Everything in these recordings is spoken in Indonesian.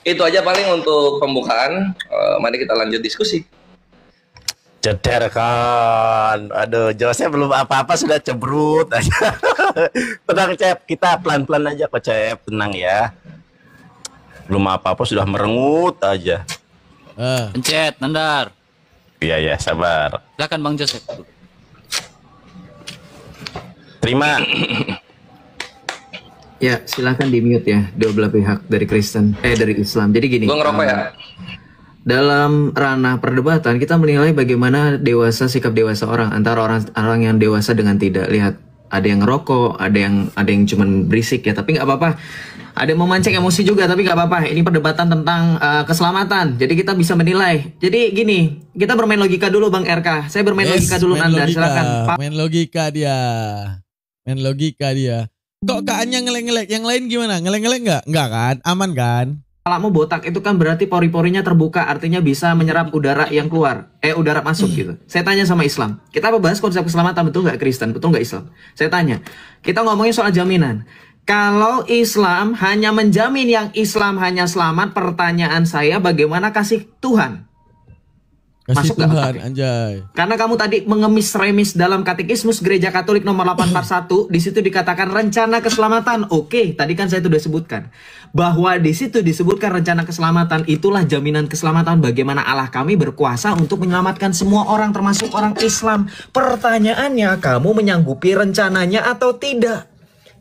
Itu aja paling untuk pembukaan. Mari kita lanjut diskusi. Ceder kan, aduh Jose belum apa-apa sudah cebrut aja. Tenang Cep, kita pelan-pelan aja kok Cep, tenang ya. Belum apa-apa sudah merengut aja. Pencet, Nandar. Iya sabar. Silakan Bang Joseph. Terima. Ya, silakan di mute ya, dua belah pihak dari Kristen, dari Islam. Jadi gini. Gue ngerokok ya. Dalam ranah perdebatan kita menilai bagaimana sikap dewasa orang antara orang yang dewasa dengan tidak. Lihat, ada yang ngerokok, ada yang cuman berisik ya, tapi nggak apa-apa. Ada yang memancing emosi juga, tapi nggak apa-apa. Ini perdebatan tentang keselamatan, jadi kita bisa menilai. Jadi gini, kita bermain logika dulu Bang RK. Saya bermain logika dulu Nandar, silakan. Main logika dia. Kok kaannya ngelek-ngelek? Yang lain gimana? Ngelek-ngelek nggak? Nggak kan? Aman kan? Kepalamu botak itu kan berarti pori-porinya terbuka, artinya bisa menyerap udara yang keluar, udara masuk gitu. Saya tanya sama Islam, kita bahas konsep keselamatan, betul nggak Kristen, betul nggak Islam? Saya tanya, kita ngomongin soal jaminan. Kalau Islam hanya menjamin yang Islam hanya selamat, pertanyaan saya bagaimana kasih Tuhan? Kasih Masuk Tuhan, anjay. Karena kamu tadi mengemis remis dalam Katekismus Gereja Katolik nomor 841, di situ dikatakan rencana keselamatan. Oke, tadi kan saya sudah sebutkan bahwa di situ disebutkan rencana keselamatan, itulah jaminan keselamatan, bagaimana Allah kami berkuasa untuk menyelamatkan semua orang termasuk orang Islam. Pertanyaannya, kamu menyanggupi rencananya atau tidak?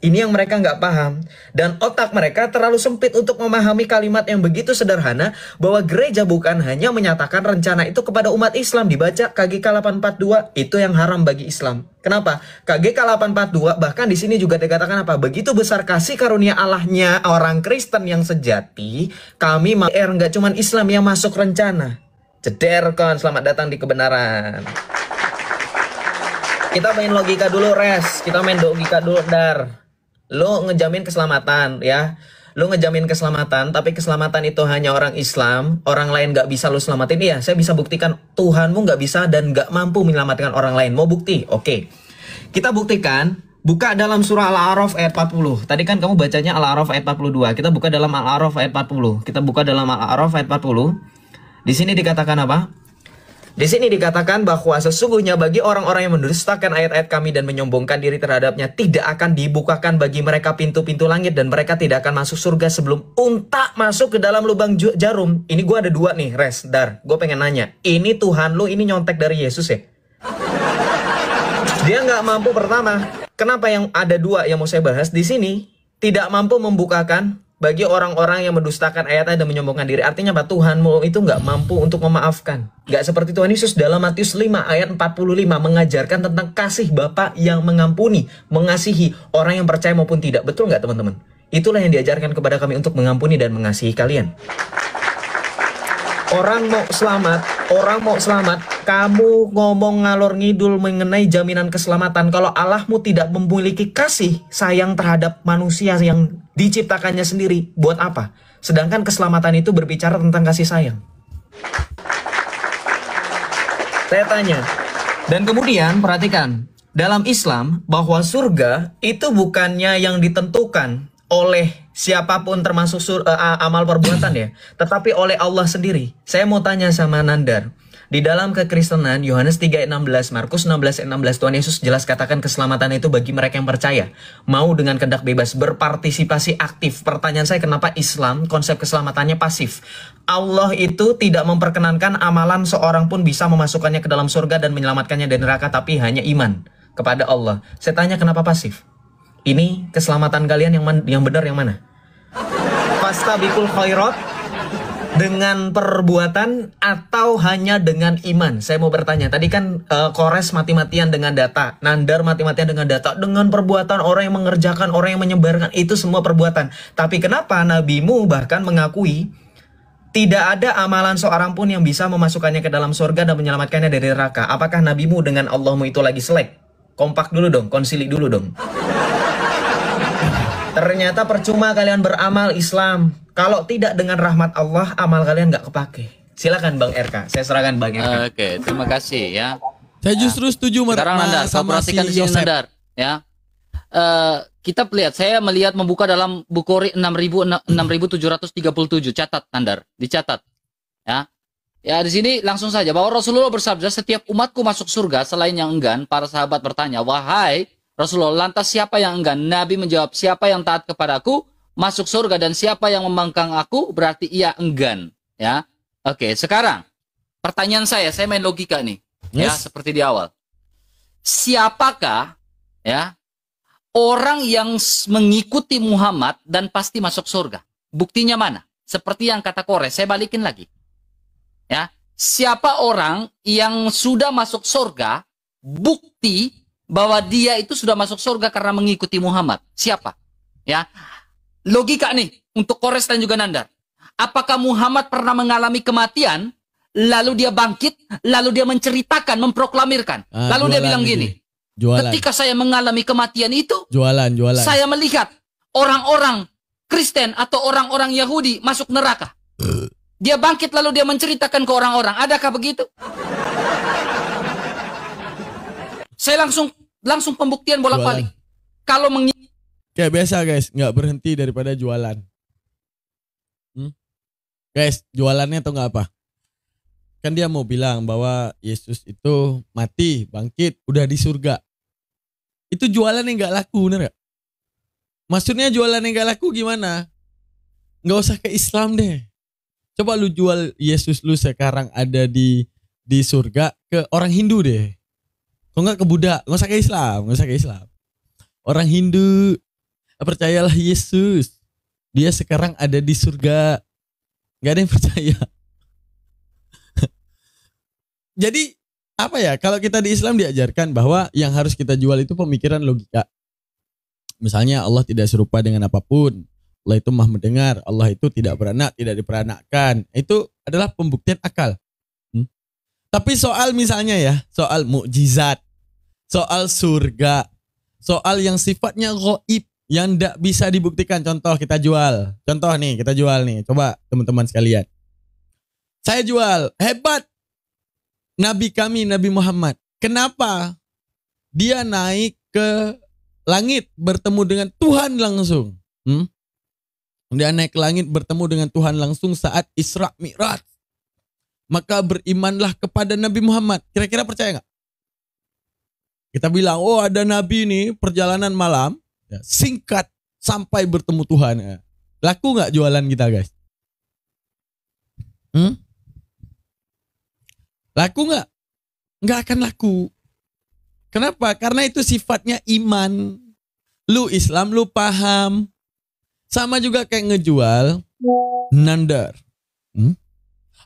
Ini yang mereka nggak paham. Dan otak mereka terlalu sempit untuk memahami kalimat yang begitu sederhana bahwa gereja bukan hanya menyatakan rencana itu kepada umat Islam. Dibaca KGK 842, itu yang haram bagi Islam. Kenapa? KGK 842 bahkan di sini juga dikatakan apa? Begitu besar kasih karunia Allahnya orang Kristen yang sejati, kami nggak cuman Islam yang masuk rencana. Ceder kon, selamat datang di kebenaran. Kita main logika dulu Res, kita main logika dulu Dar. Lo ngejamin keselamatan ya, lo ngejamin keselamatan, tapi keselamatan itu hanya orang Islam, orang lain gak bisa lo selamatin. Iya, saya bisa buktikan Tuhanmu gak bisa dan gak mampu menyelamatkan orang lain. Mau bukti? Oke, kita buktikan. Buka dalam surah Al-A'raf ayat 40. Tadi kan kamu bacanya Al-A'raf ayat 42. Kita buka dalam Al-A'raf ayat 40. Kita buka dalam Al-A'raf ayat 40. Di sini dikatakan apa? Di sini dikatakan bahwa sesungguhnya bagi orang-orang yang mendustakan ayat-ayat kami dan menyombongkan diri terhadapnya, tidak akan dibukakan bagi mereka pintu-pintu langit dan mereka tidak akan masuk surga sebelum unta masuk ke dalam lubang jarum. Ini gue ada dua nih, Res, Dar. Gue pengen nanya, ini Tuhan lu ini nyontek dari Yesus ya? Dia nggak mampu pertama. Kenapa yang ada dua yang mau saya bahas di sini tidak mampu membukakan bagi orang-orang yang mendustakan ayat-ayat dan menyombongkan diri? Artinya apa? Tuhanmu itu nggak mampu untuk memaafkan. Nggak seperti Tuhan Yesus dalam Matius 5 ayat 45 mengajarkan tentang kasih Bapa yang mengampuni, mengasihi orang yang percaya maupun tidak. Betul nggak teman-teman? Itulah yang diajarkan kepada kami untuk mengampuni dan mengasihi kalian. Orang mau selamat, kamu ngomong ngalor ngidul mengenai jaminan keselamatan. Kalau Allahmu tidak memiliki kasih sayang terhadap manusia yang diciptakannya sendiri, buat apa? Sedangkan keselamatan itu berbicara tentang kasih sayang. Saya tanya. Dan kemudian perhatikan, dalam Islam bahwa surga itu bukannya yang ditentukan oleh siapapun termasuk amal perbuatan ya, tetapi oleh Allah sendiri. Saya mau tanya sama Nandar, di dalam kekristenan Yohanes 3:16, Markus 16:16, Tuhan Yesus jelas katakan keselamatan itu bagi mereka yang percaya, mau dengan kehendak bebas, berpartisipasi aktif. Pertanyaan saya, kenapa Islam konsep keselamatannya pasif? Allah itu tidak memperkenankan amalan seorang pun bisa memasukkannya ke dalam surga dan menyelamatkannya dari neraka, tapi hanya iman kepada Allah. Saya tanya, kenapa pasif? Ini keselamatan kalian yang benar yang mana? Fastabiqul khairat dengan perbuatan atau hanya dengan iman? Saya mau bertanya. Tadi kan Kores mati-matian dengan data, Nandar mati-matian dengan data, dengan perbuatan orang yang mengerjakan, orang yang menyebarkan, itu semua perbuatan. Tapi kenapa nabimu bahkan mengakui tidak ada amalan seorang pun yang bisa memasukkannya ke dalam surga dan menyelamatkannya dari neraka? Apakah nabimu dengan Allahmu itu lagi selek? Kompak dulu dong, konsili dulu dong. Ternyata percuma kalian beramal Islam kalau tidak dengan rahmat Allah, amal kalian nggak kepake. Silakan Bang RK, saya serahkan Bang RK. Oke, terima kasih ya. Saya justru setuju sekarang Nandar, sama perhatikan si di sini Yosep. Nandar ya. kita lihat, saya melihat membuka dalam Bukhari 6737, catat Nandar, dicatat. Ya. Ya, di sini langsung saja bahwa Rasulullah bersabda, setiap umatku masuk surga selain yang enggan. Para sahabat bertanya, wahai Rasulullah, lantas siapa yang enggan? Nabi menjawab, siapa yang taat kepadaku masuk surga, dan siapa yang membangkang aku berarti ia enggan. Ya, oke. Sekarang pertanyaan saya main logika nih. Ya, seperti di awal. Siapakah ya orang yang mengikuti Muhammad dan pasti masuk surga? Buktinya mana? Seperti yang kata Kores, saya balikin lagi. Ya, siapa orang yang sudah masuk surga, bukti bahwa dia itu sudah masuk surga karena mengikuti Muhammad? Siapa? Ya, logika nih untuk Kores dan juga Nandar. Apakah Muhammad pernah mengalami kematian, lalu dia bangkit, lalu dia menceritakan, memproklamirkan, lalu dia bilang gini, ketika saya mengalami kematian itu, jualan. Saya melihat orang-orang Kristen atau orang-orang Yahudi masuk neraka. Dia bangkit lalu dia menceritakan ke orang-orang. Adakah begitu? Saya langsung pembuktian bolak-balik. Kalau kayak biasa guys, nggak berhenti daripada jualan. Guys, jualannya tuh nggak apa? Kan dia mau bilang bahwa Yesus itu mati, bangkit, udah di surga. Itu jualan yang nggak laku, bener nggak? Maksudnya jualan yang nggak laku gimana? Nggak usah ke Islam deh. Coba lu jual Yesus lu sekarang ada di surga ke orang Hindu deh. Kok nggak ke Buddha? Nggak usah ke Islam, Orang Hindu, percayalah Yesus. Dia sekarang ada di surga. Nggak ada yang percaya. Jadi apa ya? Kalau kita di Islam diajarkan bahwa yang harus kita jual itu pemikiran logika. Misalnya Allah tidak serupa dengan apapun. Allah itu maha mendengar, Allah itu tidak beranak, tidak diperanakkan. Itu adalah pembuktian akal. Tapi soal misalnya ya, soal mukjizat, soal surga, soal yang sifatnya gaib, yang tidak bisa dibuktikan. Contoh kita jual. Coba teman-teman sekalian. Saya jual, hebat Nabi kami, Nabi Muhammad. Kenapa? Dia naik ke langit bertemu dengan Tuhan langsung. Dia naik ke langit bertemu dengan Tuhan langsung saat Isra Mi'raj. Maka berimanlah kepada Nabi Muhammad. Kira-kira percaya nggak? Kita bilang, oh ada Nabi nih perjalanan malam, singkat sampai bertemu Tuhan. Laku nggak jualan kita guys? Laku nggak? Nggak akan laku. Kenapa? Karena itu sifatnya iman. Lu Islam, lu paham. Sama juga kayak ngejual Nandar.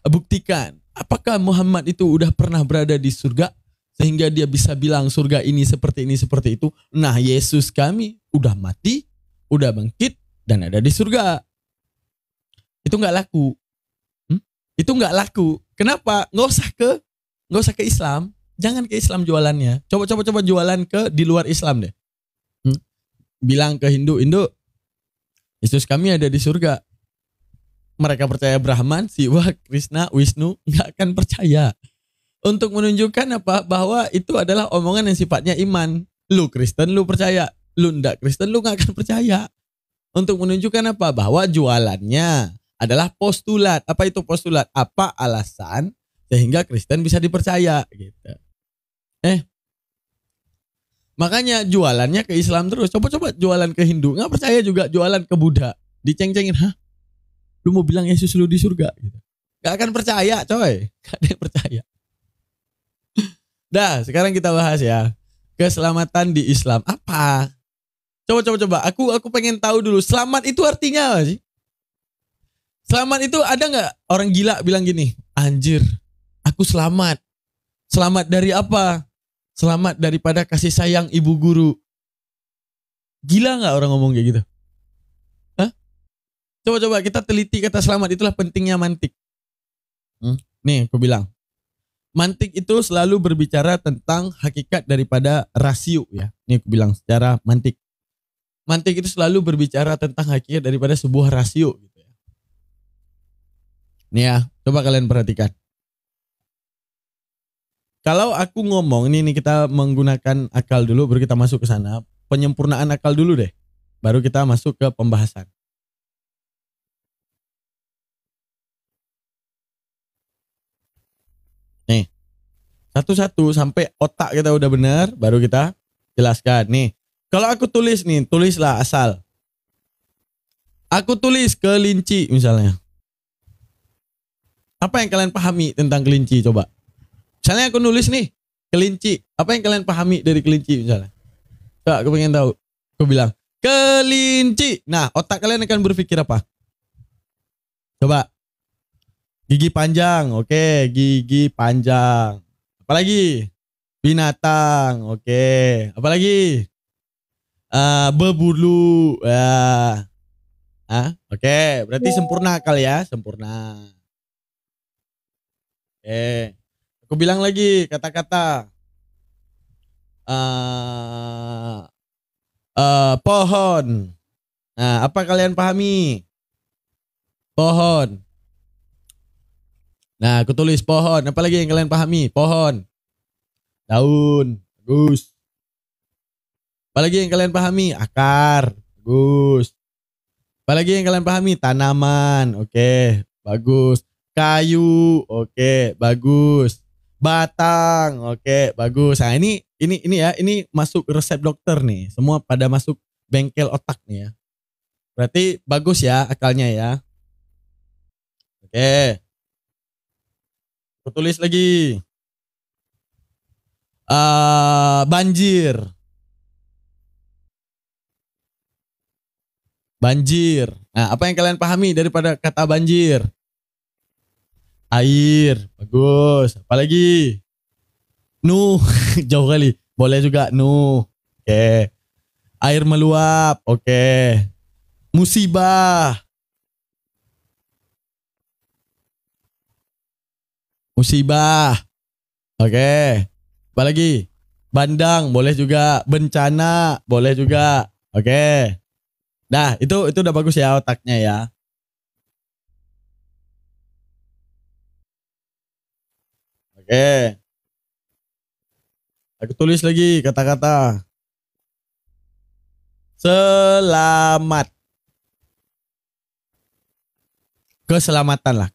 Buktikan, apakah Muhammad itu udah pernah berada di surga sehingga dia bisa bilang surga ini, seperti itu. Nah, Yesus kami udah mati, udah bangkit dan ada di surga. Itu nggak laku. Itu nggak laku. Kenapa? Nggak usah ke Islam. Jangan ke Islam jualannya. Coba jualan ke di luar Islam deh. Bilang ke Hindu, Yesus kami ada di surga. Mereka percaya Brahman, Siwa, Krishna, Wisnu, nggak akan percaya. Untuk menunjukkan apa? Bahwa itu adalah omongan yang sifatnya iman. Lu Kristen, lu percaya. Lu ndak Kristen, lu nggak akan percaya. Untuk menunjukkan apa? Bahwa jualannya adalah postulat. Apa itu postulat? Apa alasan sehingga Kristen bisa dipercaya? Gitu. Makanya jualannya ke Islam terus. Coba jualan ke Hindu. Nggak percaya juga jualan ke Buddha. Diceng-cengin. Hah? Lu mau bilang Yesus lu di surga? Gitu. Nggak akan percaya coy. Nggak ada yang percaya. Dah, sekarang kita bahas ya. Keselamatan di Islam. Apa? Coba. Aku pengen tahu dulu. Selamat itu artinya apa sih? Selamat itu ada nggak orang gila bilang gini? Anjir, aku selamat. Selamat dari apa? Selamat daripada kasih sayang ibu guru. Gila gak orang ngomong kayak gitu? Hah? Coba kita teliti kata selamat. Itulah pentingnya mantik. Nih aku bilang. Mantik itu selalu berbicara tentang hakikat daripada rasio ya. Nih aku bilang secara mantik. Mantik itu selalu berbicara tentang hakikat daripada sebuah rasio. Gitu ya. Nih ya, coba kalian perhatikan. Kalau aku ngomong, ini kita menggunakan akal dulu baru kita masuk ke sana. penyempurnaan akal dulu deh. Baru kita masuk ke pembahasan. Nih, satu-satu sampai otak kita udah benar, baru kita jelaskan. Nih, kalau aku tulis nih, tulislah asal. Aku tulis kelinci misalnya. Apa yang kalian pahami tentang kelinci coba? Misalnya aku nulis nih, kelinci. Apa yang kalian pahami dari kelinci misalnya? Coba aku pengen tahu. Aku bilang, kelinci. Nah, otak kalian akan berpikir apa? Coba. Gigi panjang. Oke, gigi panjang. Apalagi? Binatang. Oke. Apalagi? Berbulu. Ya. Oke, berarti sempurna kali ya, sempurna. Oke. Aku bilang lagi kata-kata. Pohon. Nah, apa kalian pahami? Pohon. Nah, aku tulis pohon. Apa lagi yang kalian pahami? Pohon. Daun. Bagus. Apa lagi yang kalian pahami? Akar. Bagus. Apa lagi yang kalian pahami? Tanaman. Oke, bagus. Kayu. Oke, bagus. Batang. Oke, bagus. Nah, ini ya, ini masuk resep dokter nih. Semua pada masuk bengkel otak nih ya. Berarti bagus ya akalnya ya. Oke. Aku tulis lagi. Banjir. Banjir. Nah, apa yang kalian pahami daripada kata banjir? Air. Bagus. Apalagi? Nuh. Jauh kali. Boleh juga nuh. Oke. Air meluap. Oke. Musibah. Musibah. Oke. Apalagi? Bandang. Boleh juga. Bencana. Boleh juga. Oke. Nah, itu udah bagus ya otaknya ya. Oke. Aku tulis lagi kata-kata. Selamat. Keselamatan lah.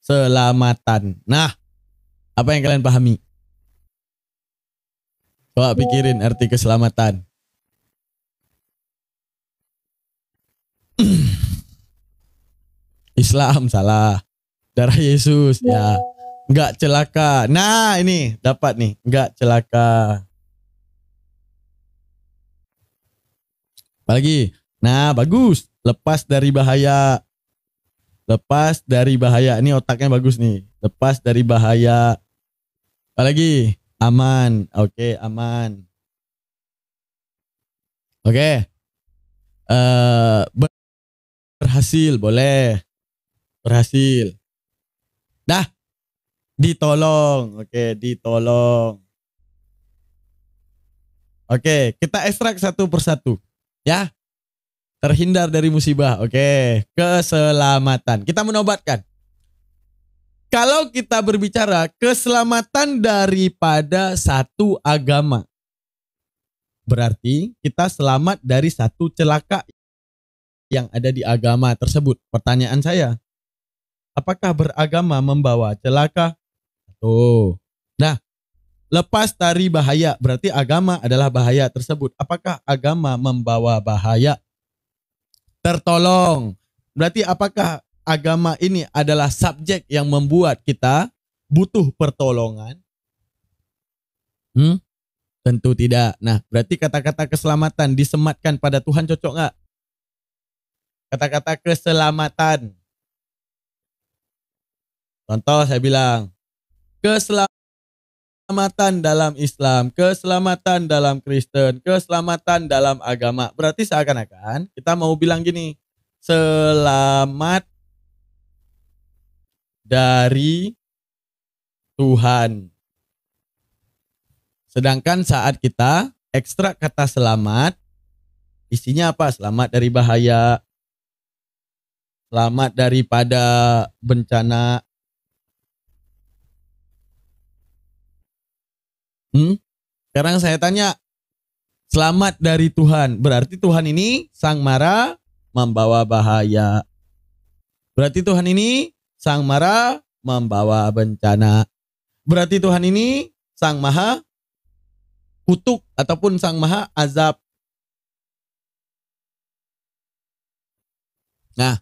Keselamatan. Nah, apa yang kalian pahami? Coba pikirin arti keselamatan. Islam salah. Darah Yesus ya. Enggak celaka. Nah, ini dapat nih, enggak celaka. Apalagi? Nah, bagus. Lepas dari bahaya. Lepas dari bahaya. Ini otaknya bagus nih. Lepas dari bahaya. Apalagi? Aman. Oke, aman. Oke. Berhasil, boleh. Berhasil. Dah. Ditolong. Oke, ditolong. Oke, kita ekstrak satu persatu. Ya. Terhindar dari musibah. Oke, keselamatan. Kita menobatkan. Kalau kita berbicara keselamatan daripada satu agama, berarti kita selamat dari satu celaka yang ada di agama tersebut. Pertanyaan saya, apakah beragama membawa celaka? Tuh. Nah, lepas dari bahaya, berarti agama adalah bahaya tersebut. Apakah agama membawa bahaya? Tertolong. Berarti apakah agama ini adalah subjek yang membuat kita butuh pertolongan? Tentu tidak. Nah, berarti kata-kata keselamatan disematkan pada Tuhan cocok nggak? Kata-kata keselamatan. Contoh saya bilang, keselamatan dalam Islam, keselamatan dalam Kristen, keselamatan dalam agama. Berarti seakan-akan kita mau bilang gini, selamat dari Tuhan. Sedangkan saat kita ekstrak kata selamat, isinya apa? Selamat dari bahaya, selamat daripada bencana. Sekarang saya tanya, Selamat dari Tuhan. Berarti Tuhan ini Sang Mara membawa bahaya. Berarti Tuhan ini Sang Mara membawa bencana. Berarti Tuhan ini Sang Maha kutuk ataupun Sang Maha azab. Nah,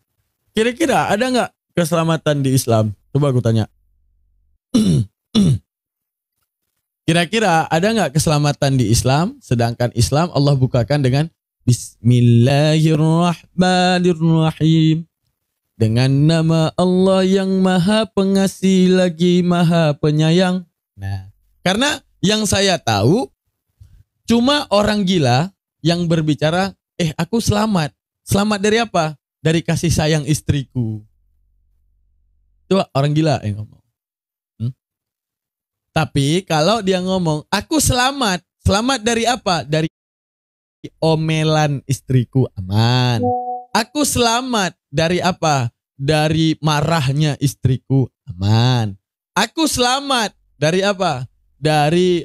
kira-kira ada nggak keselamatan di Islam? Coba aku tanya. Kira-kira ada nggak keselamatan di Islam? Sedangkan Islam Allah bukakan dengan Bismillahirrahmanirrahim. Dengan nama Allah yang Maha Pengasih lagi Maha Penyayang. Nah, karena yang saya tahu cuma orang gila yang berbicara, aku selamat. Selamat dari apa? Dari kasih sayang istriku. Coba orang gila yang ngomong. Tapi kalau dia ngomong, aku selamat. Selamat dari apa? Dari omelan istriku, aman. Aku selamat dari apa? Dari marahnya istriku, aman. Aku selamat dari apa? Dari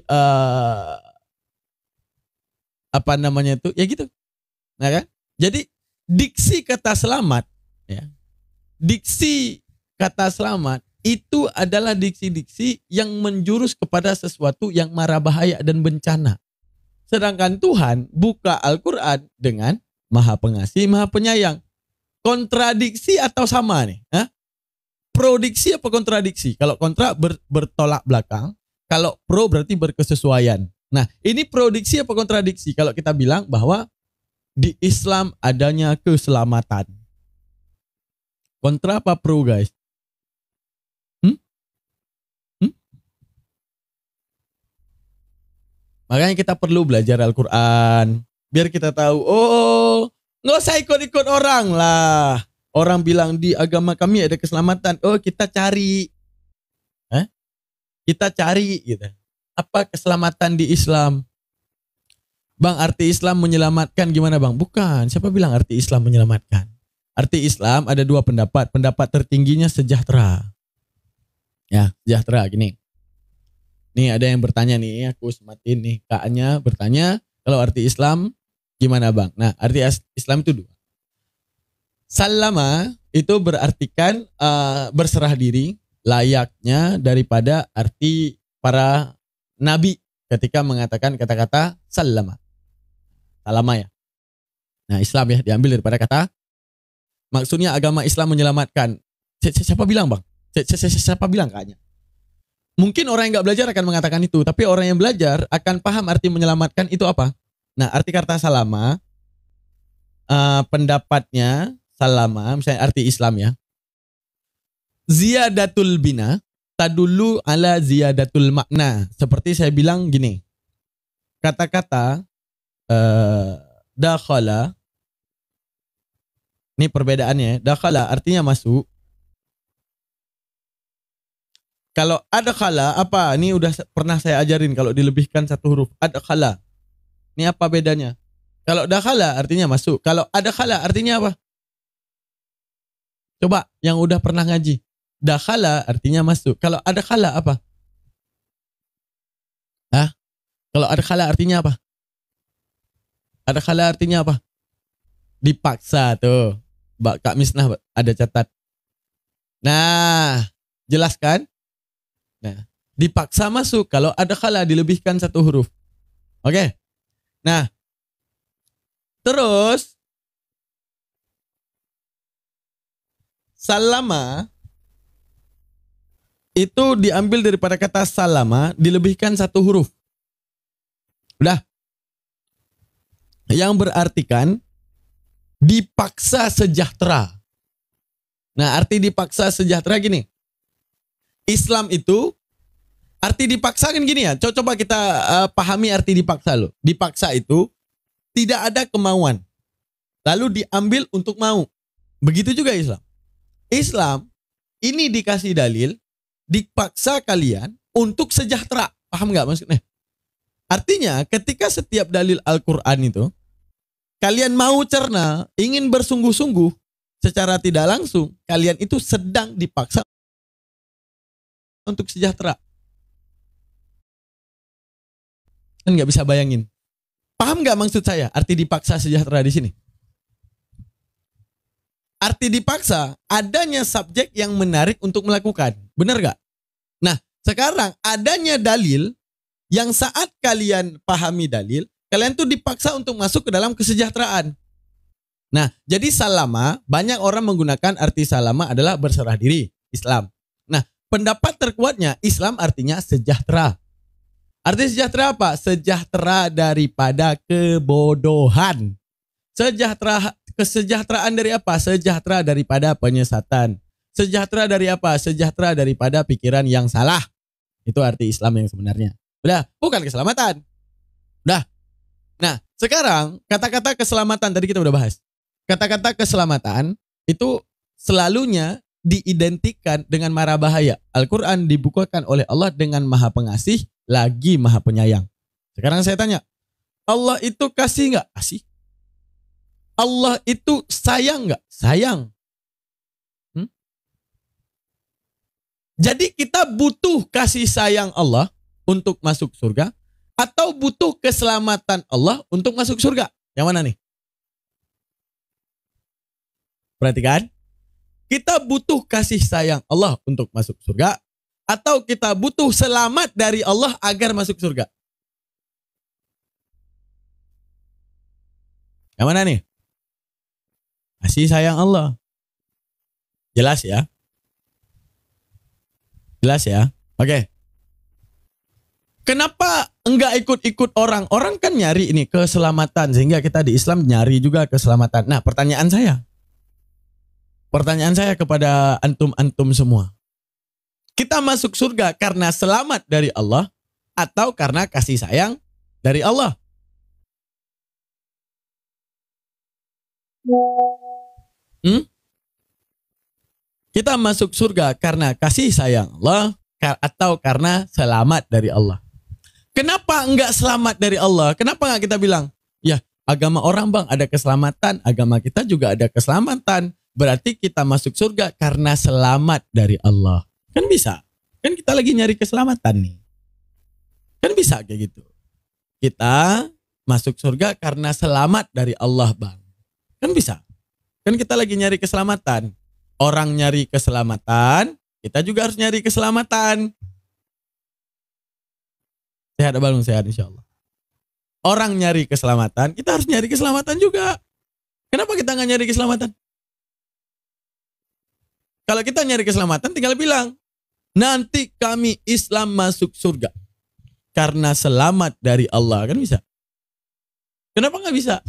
apa namanya itu? Ya gitu. Nah kan? Jadi diksi kata selamat, ya. Diksi kata selamat itu adalah diksi-diksi yang menjurus kepada sesuatu yang mara bahaya dan bencana. Sedangkan Tuhan buka Al-Quran dengan Maha Pengasih, Maha Penyayang. Kontradiksi atau sama nih? Prodiksi apa kontradiksi? Kalau kontra bertolak belakang, kalau pro berarti berkesesuaian. Nah, ini prodiksi apa kontradiksi? Kalau kita bilang bahwa di Islam adanya keselamatan. Kontra apa pro, guys? Makanya kita perlu belajar Al-Quran. Biar kita tahu, nggak usah ikut-ikut orang lah. Orang bilang di agama kami ada keselamatan. Kita cari. Kita cari gitu. Apa keselamatan di Islam? Bang, arti Islam menyelamatkan gimana bang? Bukan, siapa bilang arti Islam menyelamatkan? Arti Islam ada dua pendapat. Pendapat tertingginya sejahtera. Ya, sejahtera gini. Nih ada yang bertanya nih, aku sematin nih. Kakaknya bertanya, kalau arti Islam gimana bang? Nah, arti Islam itu dua. Salama itu berartikan berserah diri, layaknya daripada arti para nabi ketika mengatakan kata-kata salama. Salama ya. Nah Islam ya diambil daripada kata. Maksudnya agama Islam menyelamatkan. Siapa bilang bang? Siapa bilang kayaknya? Mungkin orang yang gak belajar akan mengatakan itu. Tapi orang yang belajar akan paham arti menyelamatkan itu apa. Nah arti kata salama. Pendapatnya salama. Misalnya arti Islam ya. Ziyadatul bina. Tadulu ala ziyadatul makna. Seperti saya bilang gini. Kata-kata dakhala. Ini perbedaannya. Dakhala artinya masuk. Kalau adkhala apa? Ini udah pernah saya ajarin kalau dilebihkan satu huruf. Adkhala. Ini apa bedanya? Kalau dakhala artinya masuk. Kalau adkhala artinya apa? Coba yang udah pernah ngaji. Dakhala artinya masuk. Kalau adkhala apa? Kalau adkhala artinya apa? Adkhala artinya apa? Dipaksa tuh. Mbak Kak Misnah ada catat. Nah, jelaskan. Nah, dipaksa masuk kalau adkhala dilebihkan satu huruf. Oke. Nah, terus salama itu diambil daripada kata salama dilebihkan satu huruf. Udah. Yang berartikan dipaksa sejahtera. Nah, arti dipaksa sejahtera gini. Islam itu arti dipaksa kan gini ya. Coba kita pahami arti dipaksa loh. Dipaksa itu tidak ada kemauan. Lalu diambil untuk mau. Begitu juga Islam. Islam ini dikasih dalil dipaksa kalian untuk sejahtera. Paham nggak maksudnya? Artinya ketika setiap dalil Al-Quran itu kalian mau cerna, ingin bersungguh-sungguh secara tidak langsung, kalian itu sedang dipaksa untuk sejahtera. Kan nggak bisa bayangin. Paham nggak maksud saya? Arti dipaksa sejahtera di sini. Arti dipaksa adanya subjek yang menarik untuk melakukan. Benar nggak? Nah, sekarang adanya dalil yang saat kalian pahami dalil, kalian tuh dipaksa untuk masuk ke dalam kesejahteraan. Nah, jadi salama, banyak orang menggunakan arti salama adalah berserah diri, Islam. Nah, pendapat terkuatnya Islam artinya sejahtera. Arti sejahtera apa? Sejahtera daripada kebodohan. Kesejahteraan dari apa? Sejahtera daripada penyesatan. Sejahtera dari apa? Sejahtera daripada pikiran yang salah. Itu arti Islam yang sebenarnya. Udah, bukan keselamatan. Udah. Nah, sekarang kata-kata keselamatan tadi kita udah bahas. Kata-kata keselamatan itu selalunya diidentikan dengan mara bahaya. Al-Quran dibukakan oleh Allah dengan maha pengasih, lagi maha penyayang. Sekarang saya tanya, Allah itu kasih nggak? Kasih. Allah itu sayang nggak? Sayang. Jadi kita butuh kasih sayang Allah untuk masuk surga, atau butuh keselamatan Allah untuk masuk surga? Yang mana nih? Perhatikan. Kita butuh kasih sayang Allah untuk masuk surga, atau kita butuh selamat dari Allah agar masuk surga? Yang mana nih? Kasih sayang Allah. Jelas ya? Jelas ya? Oke. Kenapa enggak ikut-ikut orang? Orang kan nyari ini keselamatan, sehingga kita di Islam nyari juga keselamatan. Nah, pertanyaan saya kepada antum-antum semua. Kita masuk surga karena selamat dari Allah atau karena kasih sayang dari Allah? Kita masuk surga karena kasih sayang Allah atau karena selamat dari Allah? Kenapa enggak selamat dari Allah? Kenapa enggak kita bilang, ya agama orang bang ada keselamatan, agama kita juga ada keselamatan. Berarti kita masuk surga karena selamat dari Allah. Kan bisa. Kan kita lagi nyari keselamatan nih. Kan bisa kayak gitu. Kita masuk surga karena selamat dari Allah bang. Kan bisa. Kan kita lagi nyari keselamatan. Orang nyari keselamatan, kita juga harus nyari keselamatan. Sehat balung, sehat insya Allah. Orang nyari keselamatan, kita harus nyari keselamatan juga. Kenapa kita nggak nyari keselamatan? Kalau kita nyari keselamatan tinggal bilang, nanti kami Islam masuk surga karena selamat dari Allah. Kan bisa. Kenapa nggak bisa?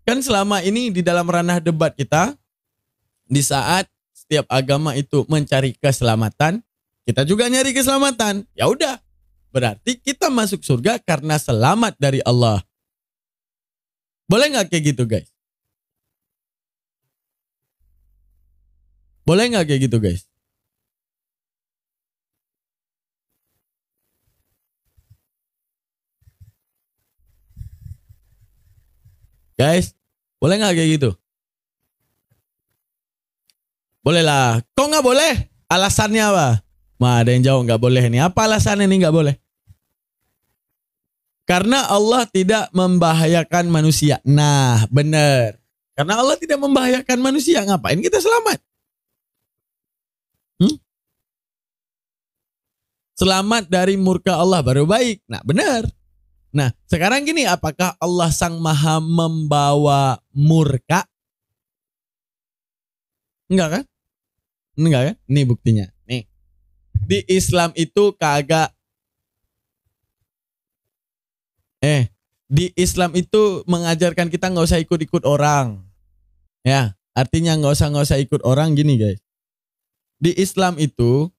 Kan selama ini di dalam ranah debat kita, di saat setiap agama itu mencari keselamatan, kita juga nyari keselamatan. Ya udah, berarti kita masuk surga karena selamat dari Allah. Boleh nggak kayak gitu guys? Boleh nggak kayak gitu guys? Guys, boleh nggak kayak gitu? Boleh lah. Kok nggak boleh? Alasannya apa? Ada yang jawab nggak boleh nih. Apa alasannya nih nggak boleh? Karena Allah tidak membahayakan manusia. Nah, benar. Karena Allah tidak membahayakan manusia. Ngapain kita selamat? Selamat dari murka Allah baru baik. Nah, benar. Nah, sekarang gini, apakah Allah sang maha membawa murka? Enggak kan? Enggak kan? Ini buktinya. Nih. Di Islam itu kagak. Di Islam itu mengajarkan kita nggak usah ikut-ikut orang. Ya, artinya nggak usah ikut orang gini guys. Di Islam itu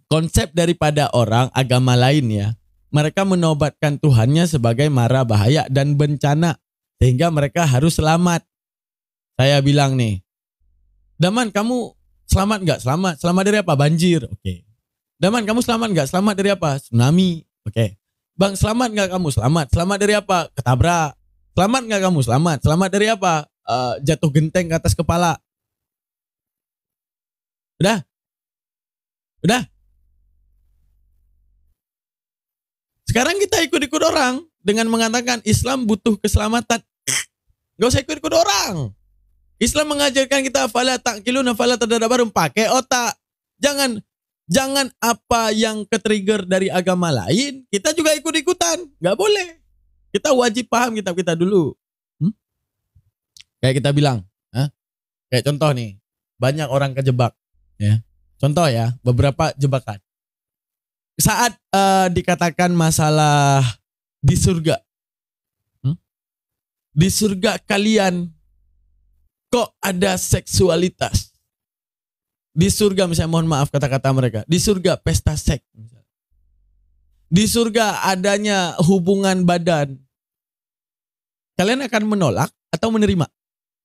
konsep daripada orang agama lain ya. Mereka menobatkan Tuhannya sebagai mara bahaya dan bencana. Sehingga mereka harus selamat. Saya bilang nih. Daman kamu selamat nggak? Selamat. Selamat dari apa? Banjir. Oke. Daman kamu selamat nggak? Selamat dari apa? Tsunami. Oke. Bang selamat nggak kamu? Selamat. Selamat dari apa? Ketabrak. Selamat nggak kamu? Selamat. Selamat dari apa? Jatuh genteng ke atas kepala. Udah? Sekarang kita ikut-ikut orang dengan mengatakan Islam butuh keselamatan. Gak usah ikut-ikut orang. Islam mengajarkan kita fala taqiluna fala tadabbarun, pakai otak. Jangan apa yang ke-trigger dari agama lain kita juga ikut-ikutan. Gak boleh. Kita wajib paham kitab kita dulu. Kayak kita bilang, kayak contoh nih, banyak orang kejebak. Ya. Contoh ya, beberapa jebakan. Saat dikatakan masalah di surga. Di surga kalian kok ada seksualitas. Di surga misalnya, mohon maaf kata-kata mereka, di surga pesta seks. Di surga adanya hubungan badan. Kalian akan menolak atau menerima?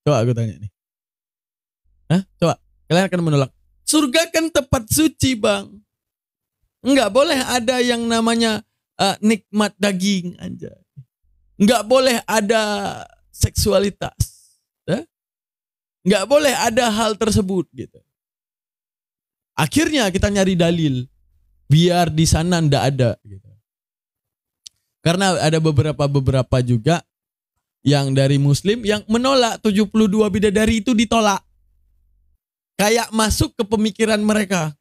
Coba aku tanya nih. Coba, kalian akan menolak. Surga kan tempat suci, Bang. Enggak boleh ada yang namanya nikmat daging aja. Enggak boleh ada seksualitas. Enggak boleh ada hal tersebut gitu. Akhirnya kita nyari dalil biar di sana ndak ada gitu. Karena ada beberapa juga yang dari muslim yang menolak 72 bidadari itu ditolak. Kayak masuk ke pemikiran mereka.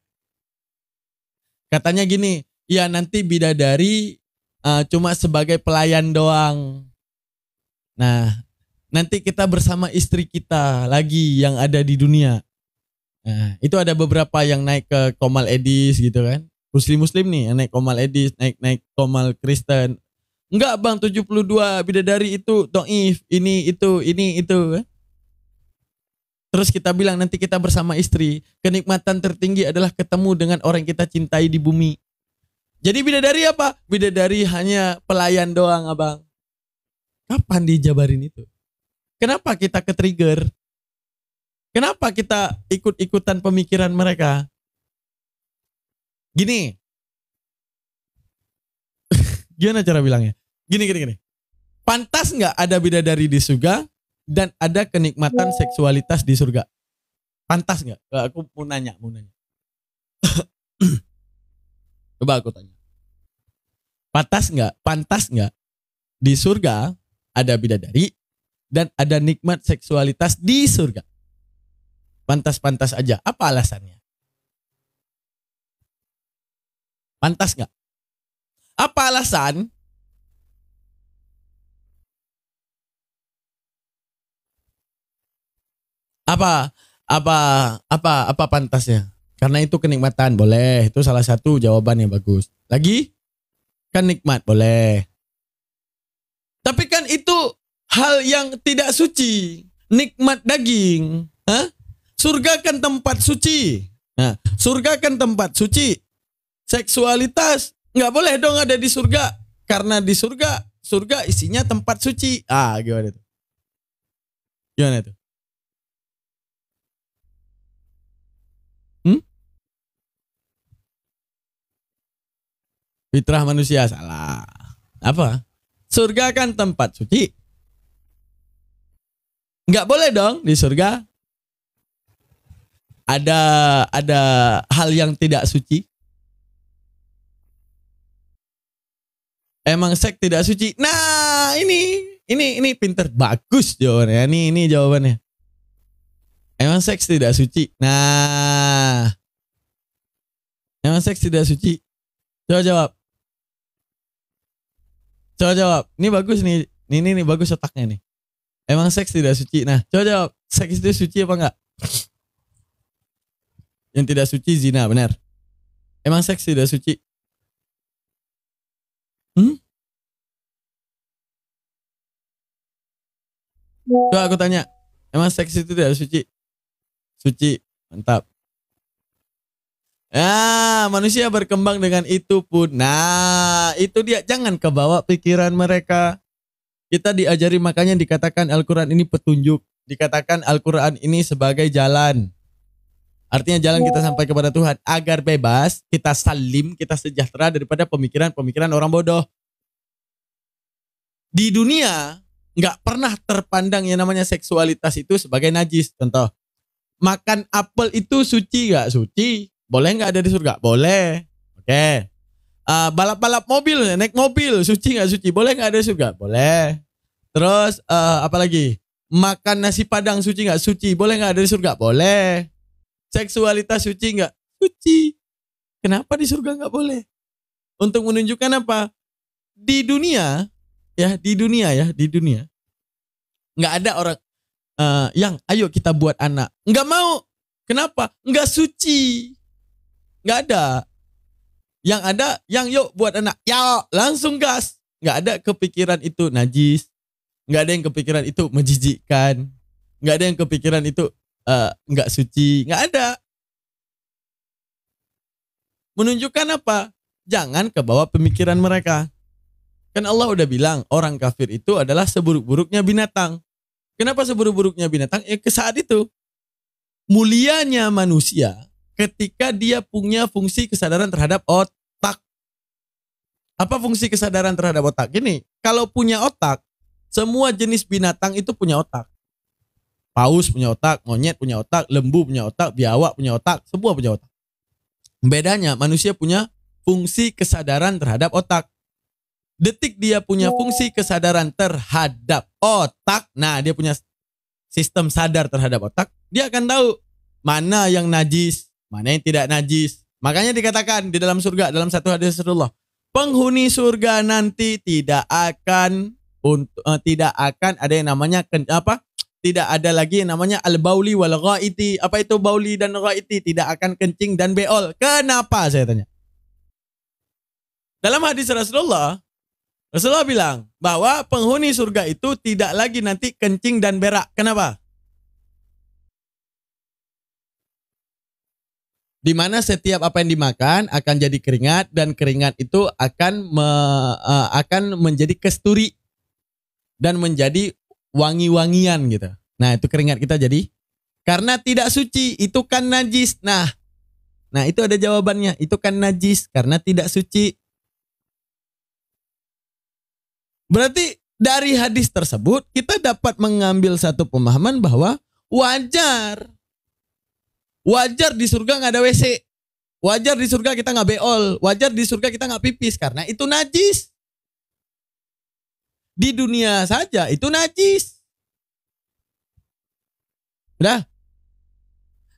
Katanya gini, ya nanti bidadari cuma sebagai pelayan doang. Nah, nanti kita bersama istri kita lagi yang ada di dunia. Nah, itu ada beberapa yang naik ke Komal Edis gitu kan. Muslim nih yang naik Komal Edis, naik Komal Kristen. Enggak Bang, 72 bidadari itu doif, ini itu kan. Terus kita bilang nanti kita bersama istri. Kenikmatan tertinggi adalah ketemu dengan orang yang kita cintai di bumi. Jadi bidadari apa? Bidadari hanya pelayan doang, Abang. Kapan dijabarin itu? Kenapa kita ke-trigger? Kenapa kita ikut-ikutan pemikiran mereka? Gini. Gimana cara bilangnya? Gini. Pantas nggak ada bidadari di surga dan ada kenikmatan seksualitas di surga? Pantas nggak? Aku mau nanya. Coba aku tanya. Pantas nggak di surga ada bidadari dan ada nikmat seksualitas di surga? Pantas-pantas aja. Apa alasannya? Pantas nggak? Apa alasan? Apa pantasnya? Karena itu kenikmatan, boleh. Itu salah satu jawaban yang bagus. Lagi? Kan nikmat, boleh. Tapi kan itu hal yang tidak suci. Nikmat daging. Surga kan tempat suci. Nah, surga kan tempat suci. Seksualitas nggak boleh dong ada di surga. Karena di surga isinya tempat suci. Gimana itu? Gimana itu? Fitrah manusia salah. Apa? Surga kan tempat suci. Nggak boleh dong di surga ada hal yang tidak suci. Emang seks tidak suci. Nah, ini pinter, bagus jawabannya. Ini jawabannya. Emang seks tidak suci. Nah. Emang seks tidak suci. Coba jawab. Ini bagus nih. Ini bagus otaknya nih. Emang seks tidak suci. Nah, coba jawab. Seks itu suci apa enggak? Yang tidak suci zina, benar. Emang seks tidak suci? Coba aku tanya. Emang seks itu tidak suci? Suci. Mantap. Manusia berkembang dengan itu pun. Nah, itu dia. Jangan kebawa pikiran mereka. Kita diajari, makanya dikatakan Al-Quran ini petunjuk. Dikatakan Al-Quran ini sebagai jalan. Artinya jalan kita sampai kepada Tuhan. Agar bebas, kita salim, kita sejahtera daripada pemikiran-pemikiran orang bodoh. Di dunia, nggak pernah terpandang yang namanya seksualitas itu sebagai najis. Contoh, makan apel itu suci nggak? Suci. Boleh nggak ada di surga? Boleh. Oke. balap-balap mobil, naik mobil, suci nggak suci? Boleh nggak ada surga? Boleh. Terus apa lagi? Makan nasi padang suci nggak suci? Boleh nggak ada di surga? Boleh. Seksualitas suci nggak? Suci. Kenapa di surga nggak boleh? Untuk menunjukkan apa? Di dunia nggak ada orang yang ayo kita buat anak. Nggak mau. Kenapa? Nggak suci. Nggak ada. Yang ada, yang yuk buat anak. Ya langsung gas. Nggak ada kepikiran itu najis. Nggak ada yang kepikiran itu menjijikkan. Nggak ada yang kepikiran itu nggak suci. Nggak ada. Menunjukkan apa? Jangan kebawa pemikiran mereka. Kan Allah udah bilang orang kafir itu adalah seburuk-buruknya binatang. Kenapa seburuk-buruknya binatang? Saat itu mulianya manusia ketika dia punya fungsi kesadaran terhadap otak. Apa fungsi kesadaran terhadap otak? Gini, kalau punya otak, semua jenis binatang itu punya otak. Paus punya otak, monyet punya otak, lembu punya otak, biawak punya otak, semua punya otak. Bedanya manusia punya fungsi kesadaran terhadap otak. Detik dia punya fungsi kesadaran terhadap otak, nah dia punya sistem sadar terhadap otak, dia akan tahu mana yang najis, mana yang tidak najis. Makanya dikatakan di dalam surga, dalam satu hadis Rasulullah, penghuni surga nanti tidak akan ada yang namanya tidak ada lagi yang namanya al-bauli wal ghaiti. Apa itu bauli dan ghaiti? Tidak akan kencing dan beol. Kenapa saya tanya? Dalam hadis Rasulullah bilang bahwa penghuni surga itu tidak lagi nanti kencing dan berak. Kenapa? Di mana setiap apa yang dimakan akan jadi keringat dan keringat itu akan menjadi kesturi dan menjadi wangi-wangian gitu. Nah, itu keringat kita jadi karena tidak suci, itu kan najis. Nah, itu ada jawabannya. Itu kan najis karena tidak suci. Berarti dari hadis tersebut kita dapat mengambil satu pemahaman bahwa wajar di surga nggak ada WC, wajar di surga kita nggak beol, wajar di surga kita nggak pipis karena itu najis. Di dunia saja itu najis. Udah.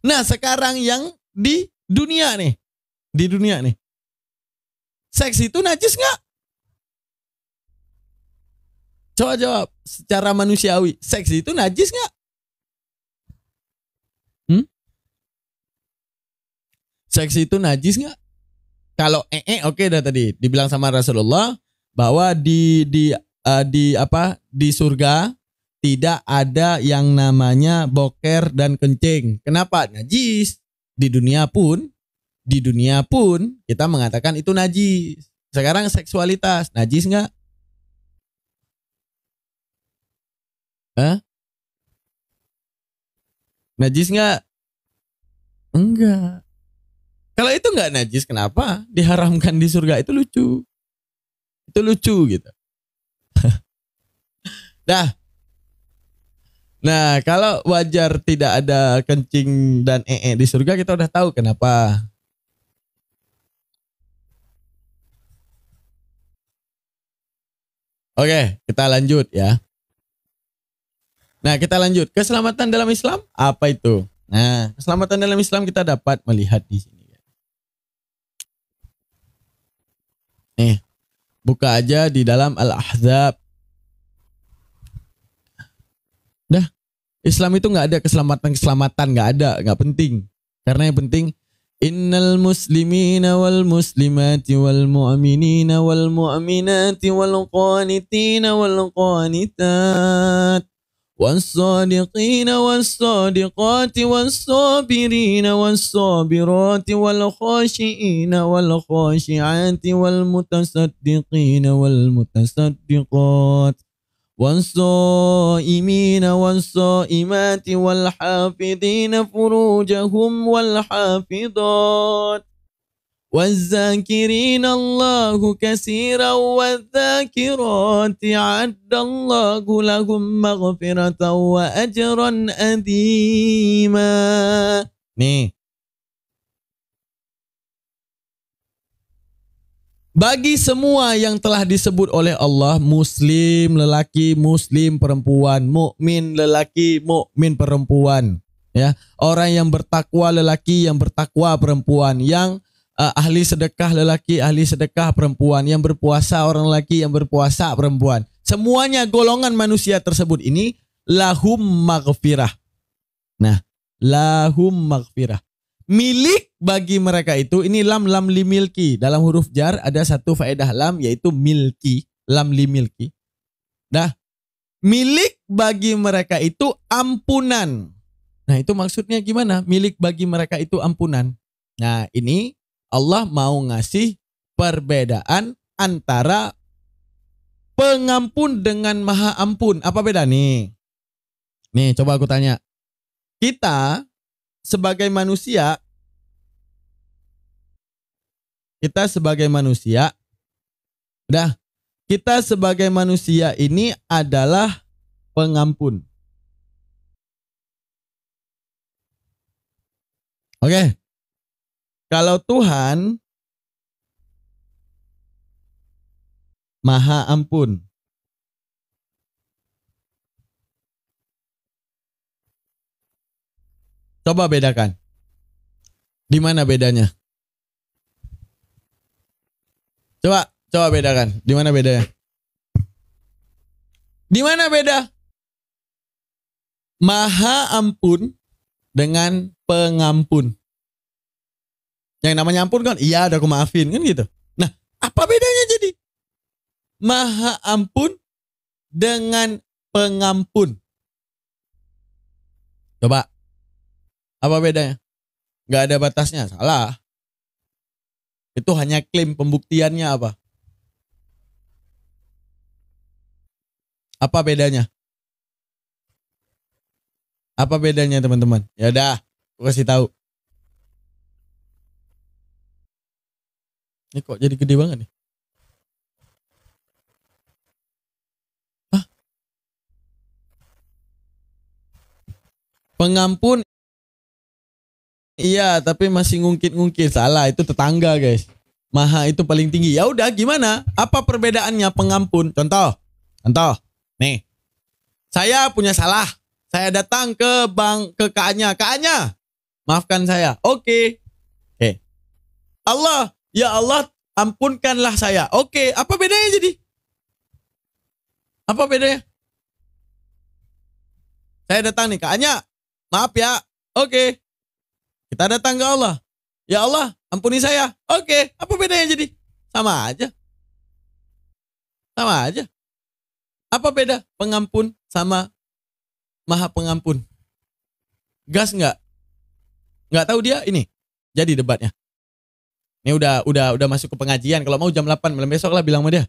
Nah sekarang yang di dunia nih, seks itu najis nggak? Coba jawab secara manusiawi, seks itu najis nggak? Seks itu najis nggak? Kalau oke dah tadi dibilang sama Rasulullah bahwa di surga tidak ada yang namanya boker dan kencing. Kenapa? Najis. Di dunia pun kita mengatakan itu najis. Sekarang seksualitas najis nggak? Najis nggak? Enggak. Kalau itu nggak najis, kenapa diharamkan di surga? Itu lucu. Itu lucu gitu. Dah. Nah, kalau wajar tidak ada kencing dan di surga, kita udah tahu kenapa. Oke, kita lanjut ya. Nah, kita lanjut. Keselamatan dalam Islam apa itu? Nah, keselamatan dalam Islam kita dapat melihat di sini. Nih, buka aja di dalam Al-Ahzab. Dah, Islam itu nggak ada keselamatan, nggak penting. Karena yang penting innal muslimina wal muslimati wal mu'minina wal mu'minati wal qanitina wal qanitat والصادقين والصادقات والصابرين والصابرات والخاشئين والخاشعات والمتصدقين والمتصدقات والصائمين والصائمات والحافظين فروجهم والحافظات والذاكرين الله كثيرا والذاكرات أعد الله لهم مغفرة وأجرا عظيما. Nih. Bagi semua yang telah disebut oleh Allah, muslim lelaki, muslim perempuan, mukmin lelaki, mukmin perempuan, ya. Orang yang bertakwa lelaki, yang bertakwa perempuan, yang ahli sedekah lelaki, ahli sedekah perempuan, yang berpuasa orang lelaki, yang berpuasa perempuan. Semuanya golongan manusia tersebut ini lahum maghfirah. Nah, lahum maghfirah. Milik bagi mereka itu, ini lam li milki. Dalam huruf jar ada satu faedah lam, yaitu milki, lam li milki. Nah, milik bagi mereka itu ampunan. Nah, itu maksudnya gimana? Milik bagi mereka itu ampunan. Nah, ini Allah mau ngasih perbedaan antara pengampun dengan maha ampun. Apa beda nih? Nih, coba aku tanya. Kita sebagai manusia, kita sebagai manusia ini adalah pengampun. Oke. Kalau Tuhan Maha Ampun. Coba bedakan. Di mana bedanya? Coba bedakan. Di mana bedanya? Di mana beda? Maha Ampun dengan pengampun. Yang namanya ampun kan, iya ada aku maafin kan gitu. Nah, apa bedanya jadi? Maha Ampun dengan pengampun. Coba. Apa bedanya? Gak ada batasnya, salah. Itu hanya klaim, pembuktiannya apa? Apa bedanya? Apa bedanya teman-teman? Ya udah, aku kasih tahu. Ini kok jadi gede banget nih? Hah? Pengampun. Iya, tapi masih ngungkit-ngungkit. Salah, itu tetangga, guys. Maha itu paling tinggi. Ya udah, gimana? Apa perbedaannya pengampun? Contoh. Nih. Saya punya salah. Saya datang ke bank, ke KA-nya. KA-nya, maafkan saya. Oke. Allah, ya Allah, ampunkanlah saya. Oke, apa bedanya jadi? Apa bedanya? Saya datang nih, KA-nya, maaf ya. Oke. Kita datang ke Allah. Ya Allah, ampuni saya. Oke, apa bedanya jadi? Sama aja. Apa beda pengampun sama maha pengampun? Gas nggak? Nggak tahu dia ini. Jadi debatnya. Ini udah masuk ke pengajian. Kalau mau jam 8 malam besok lah bilang sama dia.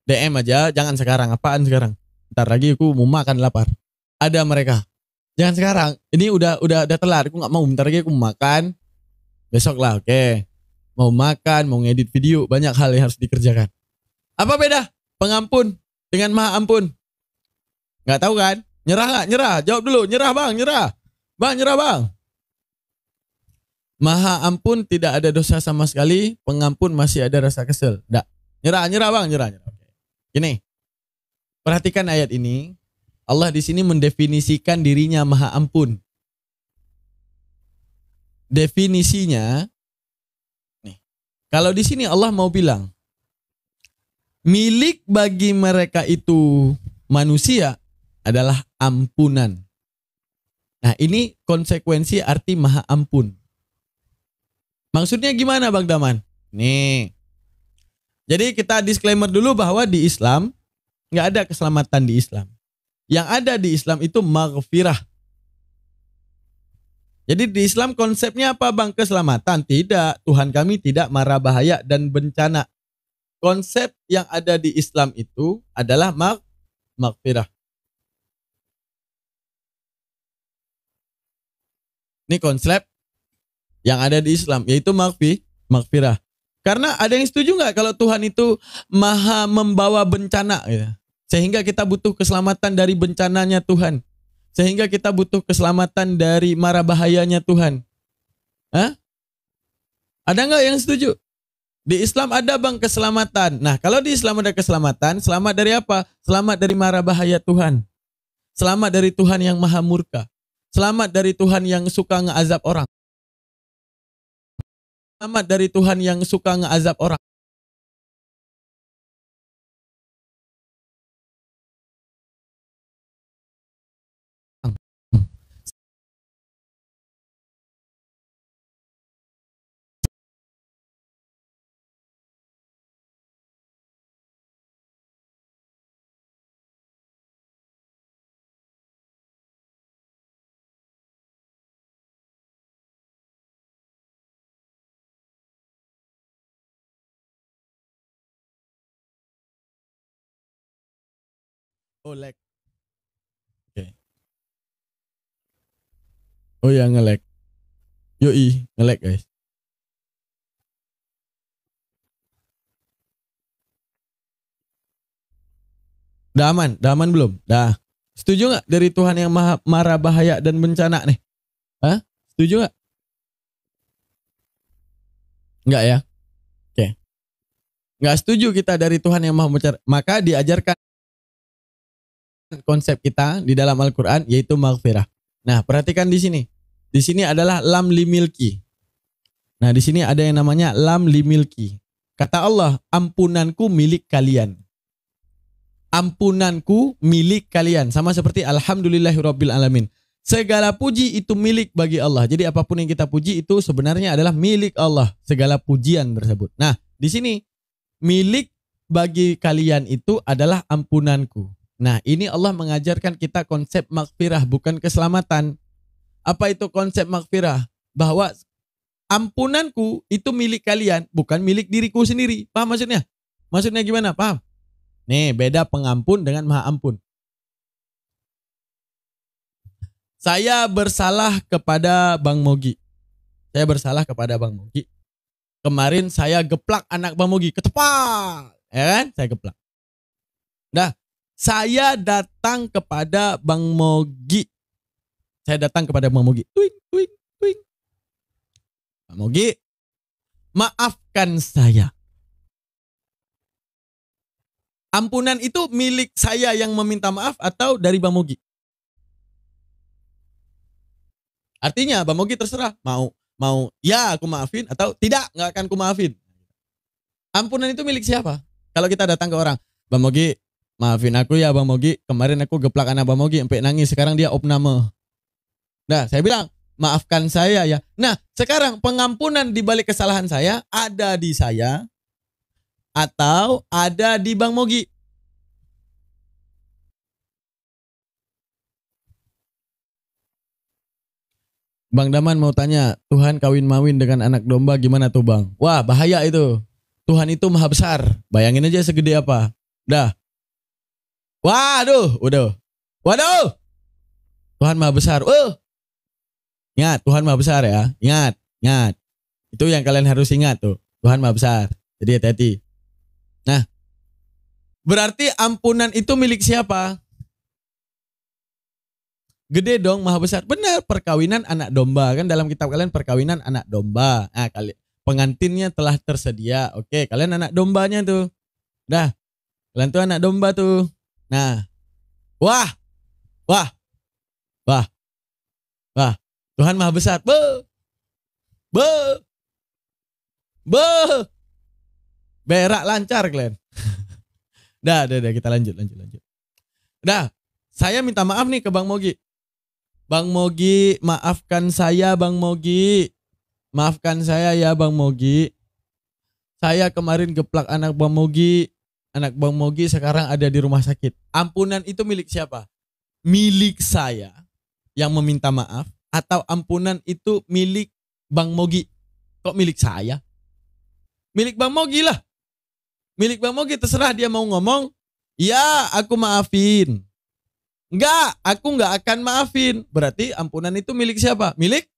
DM aja, jangan sekarang. Apaan sekarang? Ntar lagi aku mau makan lapar. Ada mereka. Jangan sekarang. Ini udah telat. Aku nggak mau. Bentar lagi aku mau makan. Besok lah, oke. Mau makan, mau ngedit video, banyak hal yang harus dikerjakan. Apa beda pengampun dengan maha ampun? Nggak tahu kan? Nyerah nggak? Nyerah. Jawab dulu. Nyerah bang, nyerah. Bang, nyerah bang. Maha ampun tidak ada dosa sama sekali. Pengampun masih ada rasa kesel. Nggak. Nyerah bang, nyerah. Gini. Perhatikan ayat ini. Allah di sini mendefinisikan dirinya maha ampun. Definisinya, nih, kalau di sini Allah mau bilang, milik bagi mereka itu manusia adalah ampunan. Nah, ini konsekuensi arti maha ampun. Maksudnya gimana Bang Daman? Nih, jadi kita disclaimer dulu bahwa di Islam nggak ada keselamatan di Islam. Yang ada di Islam itu maghfirah. Jadi di Islam konsepnya apa Bang? Keselamatan? Tidak. Tuhan kami tidak marah bahaya dan bencana. Konsep yang ada di Islam itu adalah maghfirah. Ini konsep yang ada di Islam, yaitu maghfirah. Karena ada yang setuju nggak kalau Tuhan itu maha membawa bencana gitu? Sehingga kita butuh keselamatan dari bencananya Tuhan. Sehingga kita butuh keselamatan dari mara bahayanya Tuhan. Hah? Ada nggak yang setuju? Di Islam ada bang keselamatan. Nah kalau di Islam ada keselamatan, selamat dari apa? Selamat dari mara bahaya Tuhan. Selamat dari Tuhan yang maha murka. Selamat dari Tuhan yang suka ngeazab orang. Selamat dari Tuhan yang suka ngeazab orang. Oh lag. Oke. Oh ya nge-lag. Yoi, nge-lag guys. Udah aman belum? Dah. Setuju nggak dari Tuhan yang maha mara bahaya dan bencana nih? Hah? Setuju nggak? Nggak ya? Oke. Nggak setuju kita dari Tuhan yang maha bencana. Maka diajarkan konsep kita di dalam Al-Quran yaitu maghfirah. Nah perhatikan di sini. Di sini adalah lam limilki. Nah di sini ada yang namanya lam limilki. Kata Allah, ampunanku milik kalian. Ampunanku milik kalian. Sama seperti alhamdulillahirabbil alamin. Segala puji itu milik bagi Allah. Jadi apapun yang kita puji itu sebenarnya adalah milik Allah. Segala pujian tersebut. Nah di sini milik bagi kalian itu adalah ampunanku. Nah ini Allah mengajarkan kita konsep maghfirah bukan keselamatan. Apa itu konsep maghfirah? Bahwa ampunanku itu milik kalian, bukan milik diriku sendiri. Paham maksudnya? Maksudnya gimana? Paham? Nih beda pengampun dengan maha ampun. Saya bersalah kepada Bang Mogi. Saya bersalah kepada Bang Mogi. Kemarin saya geplak anak Bang Mogi. Ketepak. Ya kan? Saya geplak. Nah, saya datang kepada Bang Mogi. Saya datang kepada Bang Mogi. Tuing, tuing, tuing. Bang Mogi, maafkan saya. Ampunan itu milik saya yang meminta maaf atau dari Bang Mogi? Artinya Bang Mogi terserah mau ya aku maafin atau tidak, nggak akan aku maafin. Ampunan itu milik siapa? Kalau kita datang ke orang, Bang Mogi, maafin aku ya Bang Mogi, kemarin aku geplak anak Bang Mogi sampai nangis, sekarang dia opname. Nah, saya bilang, maafkan saya ya. Nah, sekarang pengampunan di balik kesalahan saya ada di saya atau ada di Bang Mogi? Bang Daman mau tanya, Tuhan kawin mawin dengan anak domba gimana tuh Bang? Wah bahaya itu. Tuhan itu maha besar. Bayangin aja segede apa. Dah. Waduh, udah. Waduh. Tuhan maha besar. Ingat, Tuhan maha besar ya. Ingat, ingat. Itu yang kalian harus ingat tuh. Tuhan maha besar. Jadi hati-hati. Nah, berarti ampunan itu milik siapa? Gede dong, maha besar. Benar, perkawinan anak domba. Kan dalam kitab kalian perkawinan anak domba. Nah, pengantinnya telah tersedia. Oke, kalian anak dombanya tuh. Dah, kalian tuh anak domba tuh. Nah, wah. Tuhan maha besar. Berak lancar kalian. Dah, kita lanjut. Dah, saya minta maaf nih ke Bang Mogi. Bang Mogi, maafkan saya Bang Mogi. Maafkan saya ya Bang Mogi. Saya kemarin geplak anak Bang Mogi. Anak Bang Mogi sekarang ada di rumah sakit. Ampunan itu milik siapa? Milik saya yang meminta maaf atau ampunan itu milik Bang Mogi? Kok milik saya? Milik Bang Mogi lah. Milik Bang Mogi terserah dia mau ngomong, ya aku maafin. Enggak, aku enggak akan maafin. Berarti ampunan itu milik siapa? Milik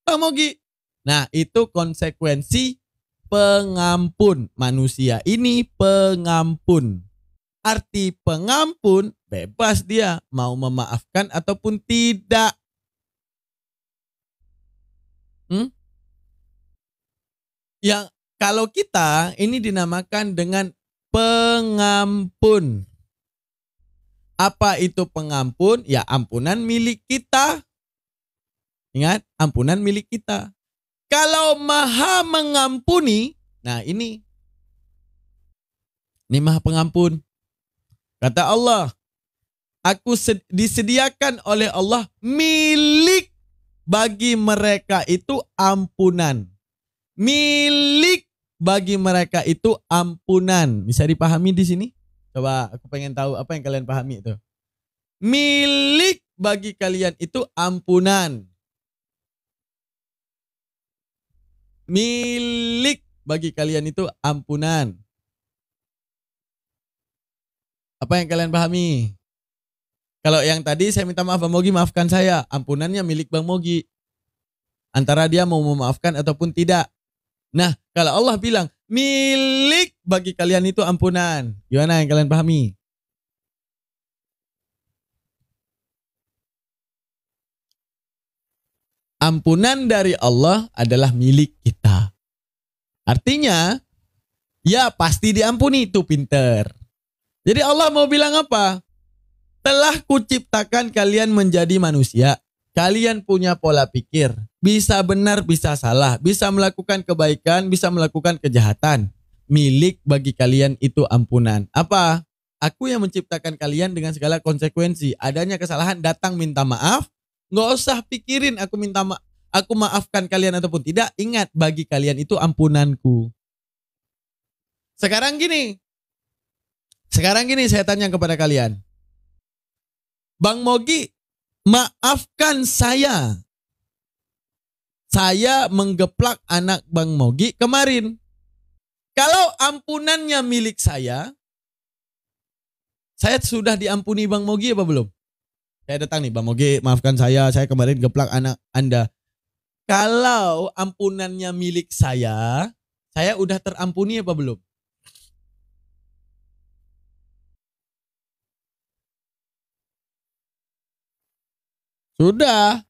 Bang Mogi. Nah, itu konsekuensi pengampun. Manusia ini pengampun. Arti pengampun, bebas dia mau memaafkan ataupun tidak. Yang kalau kita ini dinamakan dengan pengampun. Apa itu pengampun? Ya ampunan milik kita. Ingat, ampunan milik kita. Kalau Maha mengampuni, nah ini Maha pengampun. Kata Allah, aku disediakan oleh Allah milik bagi mereka itu ampunan. Milik bagi mereka itu ampunan. Bisa dipahami di sini? Coba aku pengen tahu apa yang kalian pahami itu. Milik bagi kalian itu ampunan. Milik bagi kalian itu ampunan. Apa yang kalian pahami? Kalau yang tadi saya minta maaf Bang Mogi, maafkan saya. Ampunannya milik Bang Mogi. Antara dia mau memaafkan ataupun tidak. Nah, kalau Allah bilang, milik bagi kalian itu ampunan. Gimana yang kalian pahami? Ampunan dari Allah adalah milik kita. Artinya, ya pasti diampuni, itu pinter. Jadi Allah mau bilang apa? Telah kuciptakan kalian menjadi manusia. Kalian punya pola pikir. Bisa benar, bisa salah. Bisa melakukan kebaikan, bisa melakukan kejahatan. Milik bagi kalian itu ampunan. Apa? Aku yang menciptakan kalian dengan segala konsekuensi. Adanya kesalahan, datang minta maaf. Nggak usah pikirin aku aku maafkan kalian ataupun tidak. Ingat, bagi kalian itu ampunanku. Sekarang gini saya tanya kepada kalian. Bang Mogi, maafkan saya. Saya menggeplak anak Bang Mogi kemarin. Kalau ampunannya milik saya sudah diampuni Bang Mogi apa belum? Saya datang nih, Bang Mogi, maafkan saya kemarin geplak anak Anda. Kalau ampunannya milik saya udah terampuni apa belum? Sudah.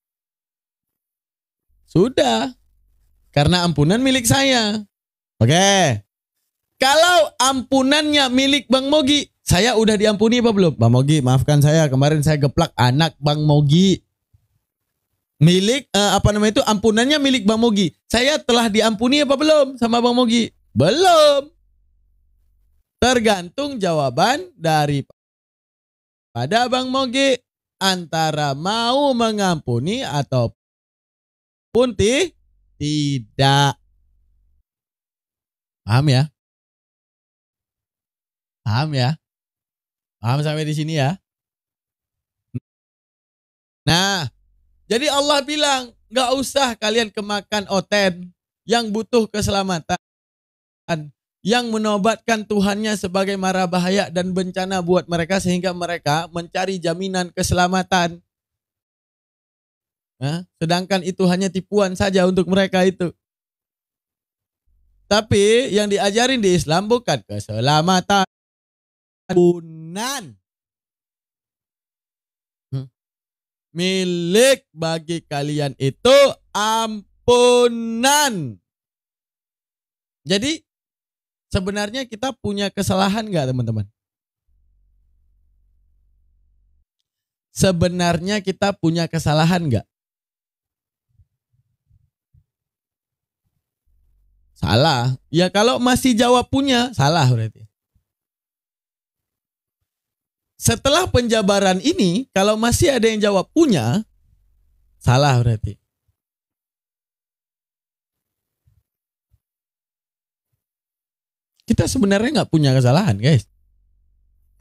Karena ampunan milik saya. Oke. Kalau ampunannya milik Bang Mogi, saya udah diampuni apa belum? Bang Mogi, maafkan saya, kemarin saya geplak anak Bang Mogi. Milik ampunannya milik Bang Mogi. Saya telah diampuni apa belum sama Bang Mogi? Belum. Tergantung jawaban daripada Bang Mogi. Antara mau mengampuni ataupun tidak. Paham ya? Paham sampai di sini ya? Nah, jadi Allah bilang, gak usah kalian kemakan oten yang butuh keselamatan, yang menobatkan Tuhannya sebagai mara bahaya dan bencana buat mereka sehingga mereka mencari jaminan keselamatan. Sedangkan itu hanya tipuan saja untuk mereka itu. Tapi yang diajarin di Islam bukan keselamatan, ampunan. Milik bagi kalian itu ampunan. Jadi sebenarnya kita punya kesalahan nggak teman-teman? Sebenarnya kita punya kesalahan nggak? Salah. Ya kalau masih jawab punya, salah berarti. Setelah penjabaran ini, kalau masih ada yang jawab punya, salah berarti. Kita sebenarnya nggak punya kesalahan, guys.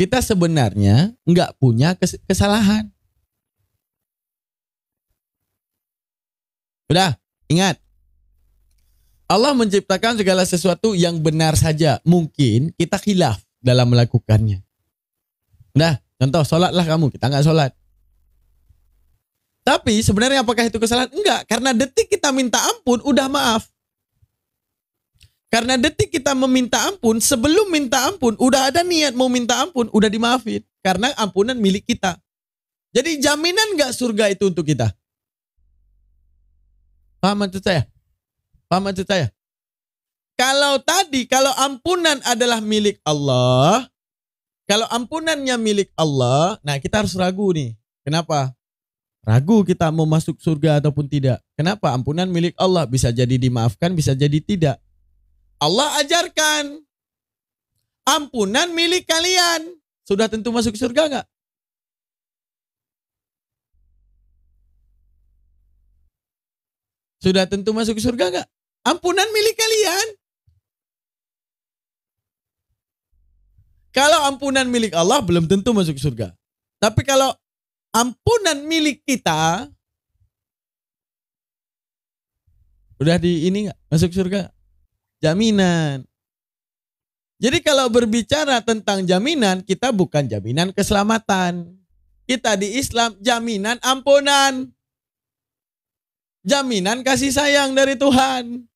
Kita sebenarnya nggak punya kesalahan. Udah, ingat. Allah menciptakan segala sesuatu yang benar saja. Mungkin kita khilaf dalam melakukannya. Udah, contoh sholatlah kamu, kita nggak sholat. Tapi sebenarnya apakah itu kesalahan? Enggak, karena detik kita minta ampun, udah maaf. Karena detik kita meminta ampun, sebelum minta ampun, udah ada niat mau minta ampun, udah dimaafin. Karena ampunan milik kita. Jadi jaminan nggak surga itu untuk kita? Paham maksud saya? Kalau ampunan adalah milik Allah, kalau ampunannya milik Allah, nah kita harus ragu nih. Kenapa? Ragu kita mau masuk surga ataupun tidak. Kenapa? Ampunan milik Allah, bisa jadi dimaafkan, bisa jadi tidak. Allah ajarkan ampunan milik kalian. Sudah tentu masuk surga enggak? Sudah tentu masuk surga enggak? Ampunan milik kalian. Kalau ampunan milik Allah belum tentu masuk surga. Tapi kalau ampunan milik kita, udah di ini nggak masuk surga? Jaminan. Jadi kalau berbicara tentang jaminan, kita bukan jaminan keselamatan. Kita di Islam jaminan ampunan. Jaminan kasih sayang dari Tuhan.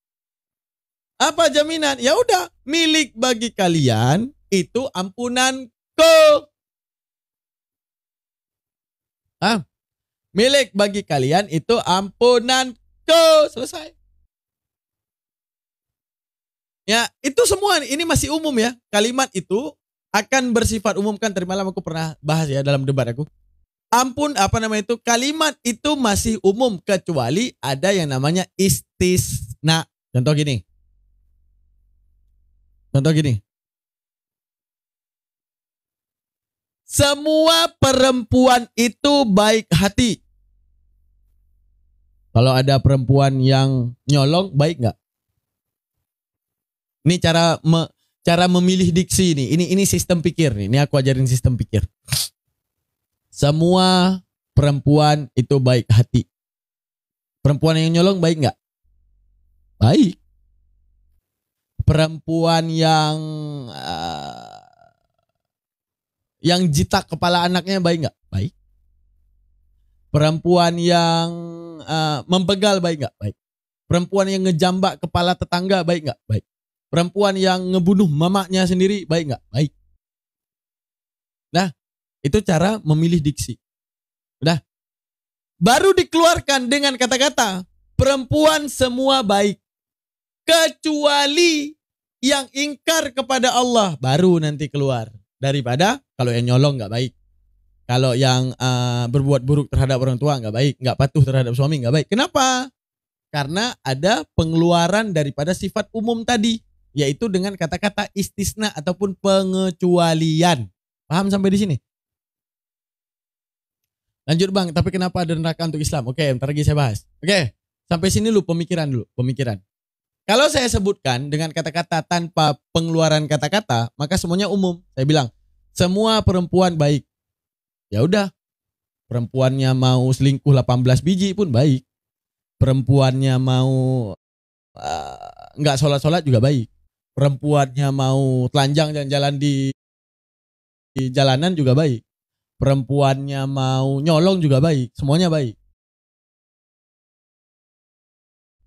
Apa jaminan? Ya udah, milik bagi kalian itu ampunanku. Milik bagi kalian itu ampunanku. Selesai. Ya, itu semua ini masih umum ya. Kalimat itu akan bersifat umum, kan tadi malam aku pernah bahas ya dalam debat aku. Kalimat itu masih umum kecuali ada yang namanya istisna. Contoh gini. Semua perempuan itu baik hati. Kalau ada perempuan yang nyolong, baik nggak? Ini cara memilih diksi ini. Ini sistem pikir nih. Ini aku ajarin sistem pikir. Semua perempuan itu baik hati. Perempuan yang nyolong baik nggak? Baik. Perempuan yang jitak kepala anaknya baik nggak? Baik. Perempuan yang membegal baik nggak? Baik. Perempuan yang ngejambak kepala tetangga baik nggak? Baik. Perempuan yang ngebunuh mamanya sendiri baik nggak? Baik. Nah, itu cara memilih diksi. Udah. Baru dikeluarkan dengan kata-kata perempuan semua baik. Kecuali yang ingkar kepada Allah. Baru nanti keluar. Daripada kalau yang nyolong nggak baik. Kalau yang berbuat buruk terhadap orang tua nggak baik. Nggak patuh terhadap suami nggak baik. Kenapa? Karena ada pengeluaran daripada sifat umum tadi. Yaitu dengan kata-kata istisna ataupun pengecualian. Paham sampai di sini? Lanjut bang, tapi kenapa ada neraka untuk Islam? Oke, ntar lagi saya bahas. Oke, sampai sini dulu. Pemikiran. Kalau saya sebutkan dengan kata-kata tanpa pengeluaran kata-kata, maka semuanya umum. Saya bilang, semua perempuan baik. Ya udah, perempuannya mau selingkuh 18 biji pun baik. Perempuannya mau nggak sholat juga baik. Perempuannya mau telanjang jalan-jalan di jalanan juga baik. Perempuannya mau nyolong juga baik. Semuanya baik.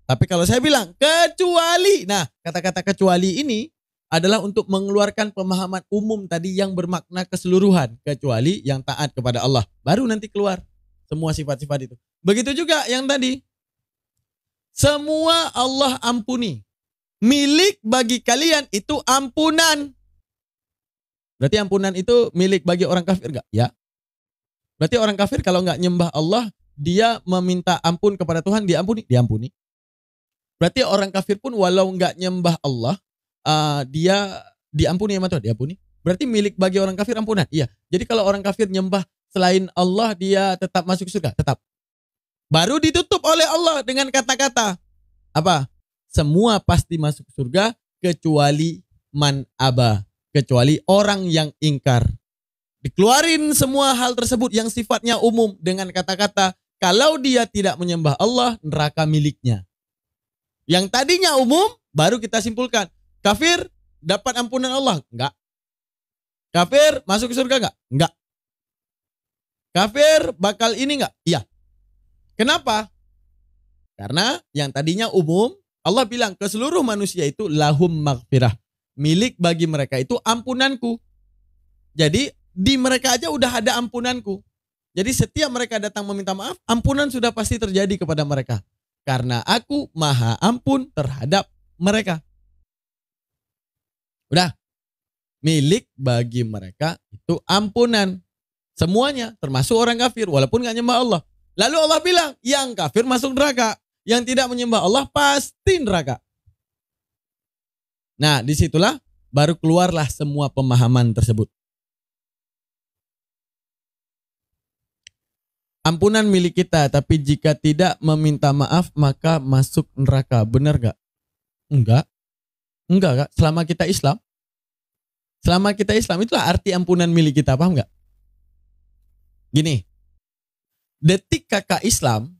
Tapi kalau saya bilang kecuali, nah kata-kata kecuali ini adalah untuk mengeluarkan pemahaman umum tadi yang bermakna keseluruhan. Kecuali yang taat kepada Allah. Baru nanti keluar semua sifat-sifat itu. Begitu juga yang tadi. Semua Allah ampuni. Milik bagi kalian itu ampunan. Berarti ampunan itu milik bagi orang kafir enggak? Ya. Berarti orang kafir kalau enggak nyembah Allah, dia meminta ampun kepada Tuhan, diampuni. Berarti orang kafir pun walau enggak nyembah Allah, dia diampuni sama Tuhan, diampuni. Berarti milik bagi orang kafir ampunan. Iya. Jadi kalau orang kafir nyembah selain Allah, dia tetap masuk surga, tetap. Baru ditutup oleh Allah dengan kata-kata apa? Semua pasti masuk surga kecuali man aba, kecuali orang yang ingkar. Dikeluarin semua hal tersebut yang sifatnya umum dengan kata-kata kalau dia tidak menyembah Allah, neraka miliknya. Yang tadinya umum baru kita simpulkan, kafir dapat ampunan Allah? Enggak. Kafir masuk surga enggak? Enggak. Kafir bakal ini enggak? Iya. Kenapa? Karena yang tadinya umum, Allah bilang ke seluruh manusia itu lahum maghfirah. Milik bagi mereka itu ampunanku. Jadi di mereka aja udah ada ampunanku. Jadi setiap mereka datang meminta maaf, ampunan sudah pasti terjadi kepada mereka. Karena aku maha ampun terhadap mereka. Udah. Milik bagi mereka itu ampunan. Semuanya, termasuk orang kafir, walaupun gak nyembah Allah. Lalu Allah bilang, yang kafir masuk neraka. Yang tidak menyembah Allah pasti neraka. Nah, disitulah baru keluarlah semua pemahaman tersebut. Ampunan milik kita, tapi jika tidak meminta maaf, maka masuk neraka. Benar gak? Enggak. Enggak, Kak. Selama kita Islam. Selama kita Islam, itulah arti ampunan milik kita, paham gak? Gini, detik kakak Islam,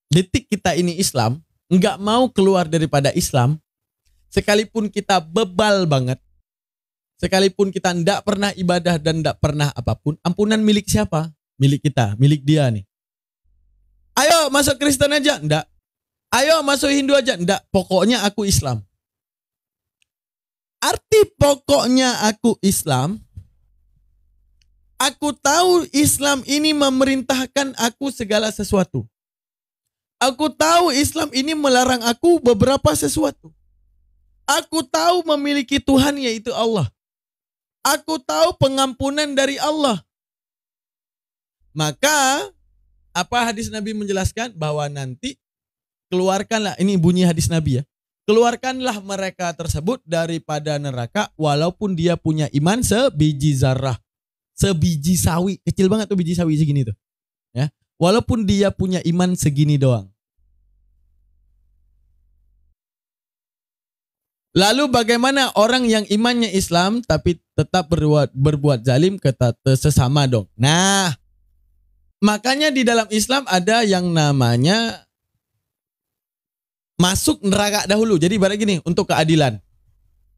detik kita ini Islam, nggak mau keluar daripada Islam, sekalipun kita bebal banget, sekalipun kita ndak pernah ibadah dan ndak pernah apapun, ampunan milik siapa? Milik kita, milik dia nih. Ayo masuk Kristen aja, ndak. Ayo masuk Hindu aja, ndak. Pokoknya aku Islam. Arti pokoknya aku Islam, aku tahu Islam ini memerintahkan aku segala sesuatu. Aku tahu Islam ini melarang aku beberapa sesuatu. Aku tahu memiliki Tuhan yaitu Allah. Aku tahu pengampunan dari Allah. Maka apa hadis Nabi menjelaskan bahwa nanti keluarkanlah, ini bunyi hadis Nabi ya. Keluarkanlah mereka tersebut daripada neraka walaupun dia punya iman sebiji zarah. Sebiji sawi, kecil banget tuh biji sawi segini tuh. Ya, walaupun dia punya iman segini doang. Lalu bagaimana orang yang imannya Islam tapi tetap berbuat zalim ke sesama dong? Nah, makanya di dalam Islam ada yang namanya masuk neraka dahulu. Jadi ibarat gini, untuk keadilan.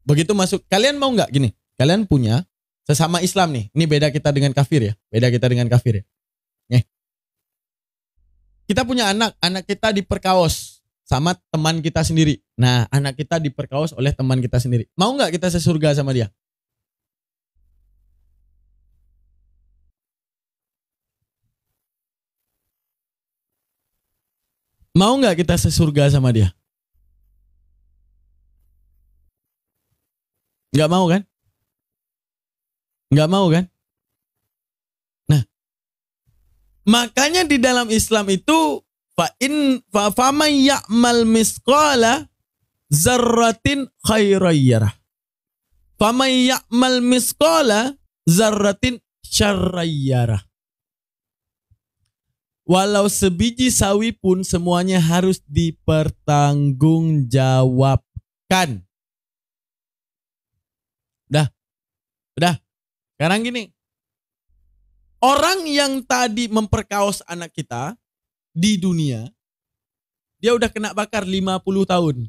Begitu masuk, kalian mau nggak gini? Kalian punya sesama Islam nih. Ini beda kita dengan kafir ya. Beda kita dengan kafir ya. Kita punya anak kita diperkaos sama teman kita sendiri. Nah, anak kita diperkaos oleh teman kita sendiri. Mau nggak kita sesurga sama dia? Mau nggak kita sesurga sama dia? Nggak mau kan? Nggak mau kan? Nah, makanya di dalam Islam itu faman ya'mal misqala zarratin khairan. Faman ya'mal misqala zarratin syarran. Walau sebiji sawi pun semuanya harus dipertanggungjawabkan. Udah. Sekarang gini. Orang yang tadi memperkaos anak kita di dunia, dia udah kena bakar 50 tahun.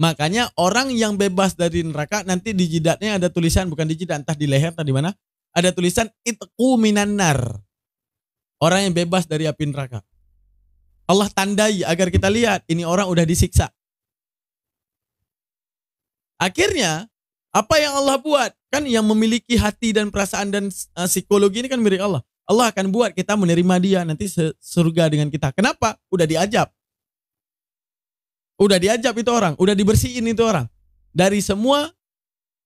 Makanya orang yang bebas dari neraka nanti di jidatnya ada tulisan, bukan di jidat, entah di leher entah di mana, ada tulisan itqu minan nar. Orang yang bebas dari api neraka. Allah tandai agar kita lihat ini orang udah disiksa. Akhirnya apa yang Allah buat? Kan yang memiliki hati dan perasaan dan psikologi ini kan milik Allah. Allah akan buat kita menerima dia nanti surga dengan kita. Kenapa? Udah diajab. Udah diajab itu orang. Udah dibersihin itu orang. Dari semua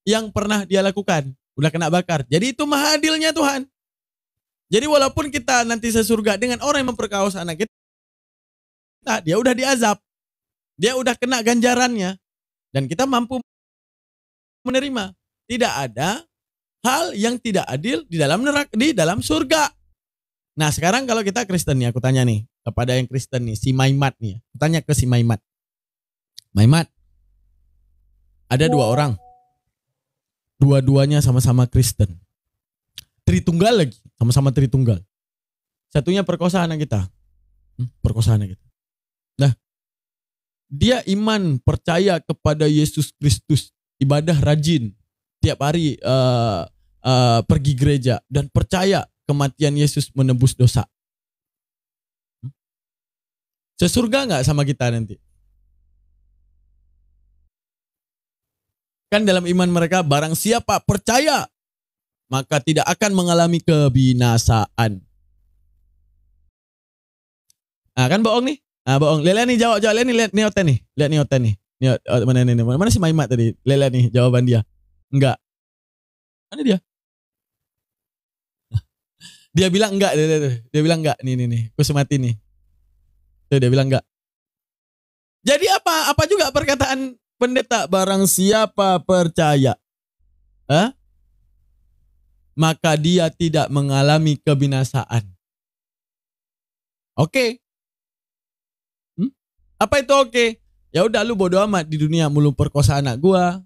yang pernah dia lakukan. Udah kena bakar. Jadi itu maha adilnya Tuhan. Jadi walaupun kita nanti sesurga dengan orang yang memperkaos anak kita, dia udah diazab. Dia udah kena ganjarannya. Dan kita mampu menerima. Tidak ada hal yang tidak adil di dalam neraka, di dalam surga. Nah sekarang kalau kita Kristen nih, aku tanya nih kepada yang Kristen nih, si Maimat nih. Aku tanya ke si Maimat. Maimat, ada 2 orang. Dua-duanya sama-sama Kristen. Tritunggal lagi, sama-sama Tritunggal. Satunya perkosa anak kita. Perkosa anak kita. Nah, dia iman, percaya kepada Yesus Kristus. Ibadah rajin, tiap hari pergi gereja dan percaya kematian Yesus menebus dosa. Sesurga nggak sama kita nanti? Kan dalam iman mereka barang siapa percaya maka tidak akan mengalami kebinasaan. Nah kan bohong nih? Nah bohong. Lihat nih jawab nih, lihat nih oten nih. Lihat nih oten nih. Mana si Maimat tadi? Lihat nih jawaban dia. Enggak. Mana dia? Dia bilang enggak. Dia bilang enggak. Nih. Kusumati nih. Tuh dia bilang enggak. Jadi apa? Apa juga perkataan pendeta? Barang siapa percaya, maka dia tidak mengalami kebinasaan. Oke. Apa itu oke? Ya udah lu bodo amat di dunia mulu perkosa anak gua.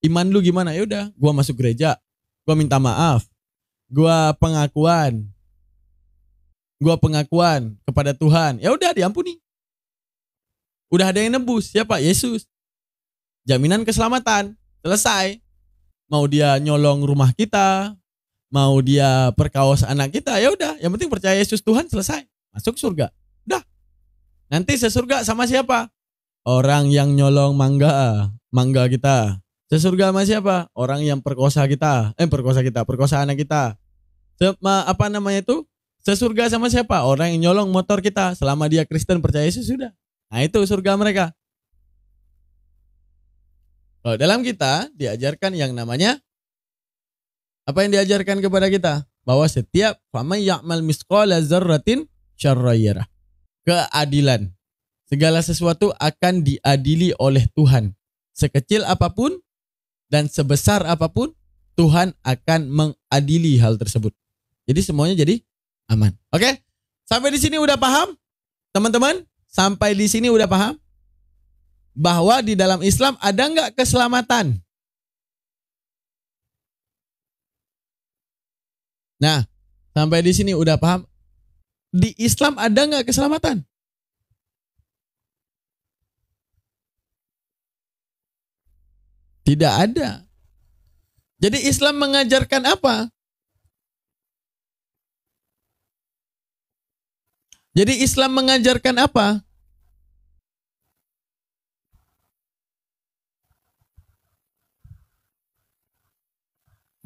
Iman lu gimana? Ya udah, gua masuk gereja. Gua minta maaf. Gua pengakuan kepada Tuhan. Ya udah diampuni. Udah ada yang nebus. Siapa? Yesus. Jaminan keselamatan. Selesai. Mau dia nyolong rumah kita, mau dia perkaos anak kita, ya udah, yang penting percaya Yesus Tuhan, selesai. Masuk surga. Udah. Nanti sesurga sama siapa? Orang yang nyolong mangga kita. Sesurga sama siapa? Orang yang perkosa anak kita. Apa namanya itu? Sesurga sama siapa? Orang yang nyolong motor kita. Selama dia Kristen percaya Yesus, sudah. Nah itu surga mereka. Kalau dalam kita diajarkan yang namanya, apa yang diajarkan kepada kita? Bahwa setiap faman ya'mal misqala dzarratin syarra yarah. Keadilan. Segala sesuatu akan diadili oleh Tuhan. Sekecil apapun dan sebesar apapun, Tuhan akan mengadili hal tersebut. Jadi semuanya jadi aman. Oke? Sampai di sini udah paham? Teman-teman, sampai di sini udah paham? Bahwa di dalam Islam ada nggak keselamatan? Nah, sampai di sini udah paham? Di Islam ada nggak keselamatan? Tidak ada. Jadi Islam mengajarkan apa? Jadi Islam mengajarkan apa?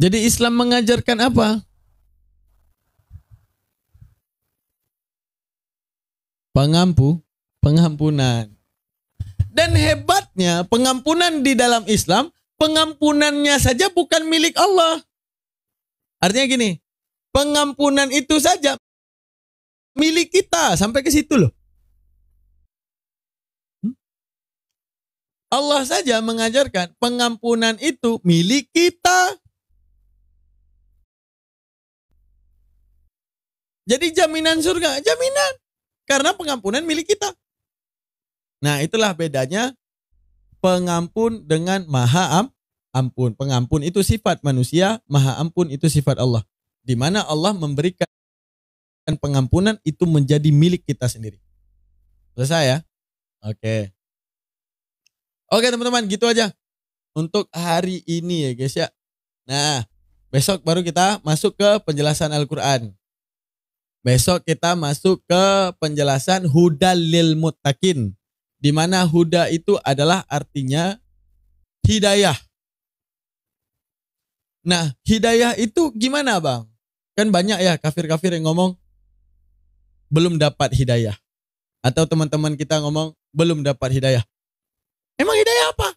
Jadi Islam mengajarkan apa? Pengampunan. Dan hebatnya pengampunan di dalam Islam, pengampunannya saja bukan milik Allah. Artinya gini, pengampunan itu saja milik kita, sampai ke situ loh. Allah saja mengajarkan pengampunan itu milik kita. Jadi jaminan surga, jaminan. Karena pengampunan milik kita. Nah itulah bedanya pengampun dengan maha ampun. Pengampun itu sifat manusia, maha ampun itu sifat Allah. Di mana Allah memberikan pengampunan itu menjadi milik kita sendiri. Selesai ya? Oke. Oke teman-teman, gitu aja untuk hari ini ya guys ya. Nah, besok baru kita masuk ke penjelasan Al-Quran. Besok kita masuk ke penjelasan hudal lil muttaqin. Di mana huda itu adalah artinya hidayah. Nah, hidayah itu gimana bang? Kan banyak ya kafir-kafir yang ngomong belum dapat hidayah. Atau teman-teman kita ngomong belum dapat hidayah. Emang hidayah apa?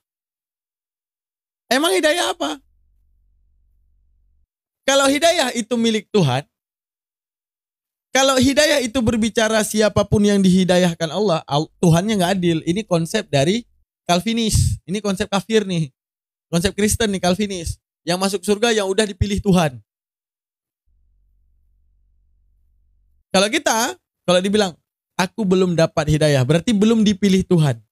Emang hidayah apa? Kalau hidayah itu milik Tuhan, kalau hidayah itu berbicara siapapun yang dihidayahkan Allah, Tuhannya nggak adil. Ini konsep dari Calvinis. Ini konsep kafir nih. Konsep Kristen nih, Calvinis. Yang masuk surga yang udah dipilih Tuhan. Kalau dibilang, aku belum dapat hidayah, berarti belum dipilih Tuhan.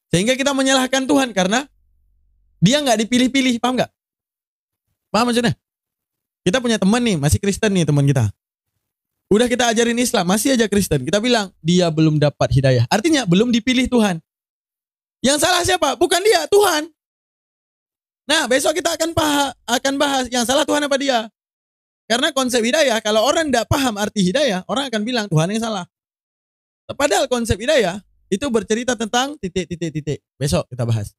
Sehingga kita menyalahkan Tuhan karena dia nggak dipilih-pilih, paham nggak? Paham maksudnya? Kita punya teman nih, masih Kristen nih teman kita. Udah kita ajarin Islam, masih aja Kristen. Kita bilang, dia belum dapat hidayah. Artinya, belum dipilih Tuhan. Yang salah siapa? Bukan dia, Tuhan. Nah, besok kita akan bahas yang salah Tuhan apa dia. Karena konsep hidayah, kalau orang tidak paham arti hidayah, orang akan bilang Tuhan yang salah. Padahal konsep hidayah, itu bercerita tentang titik. Besok kita bahas.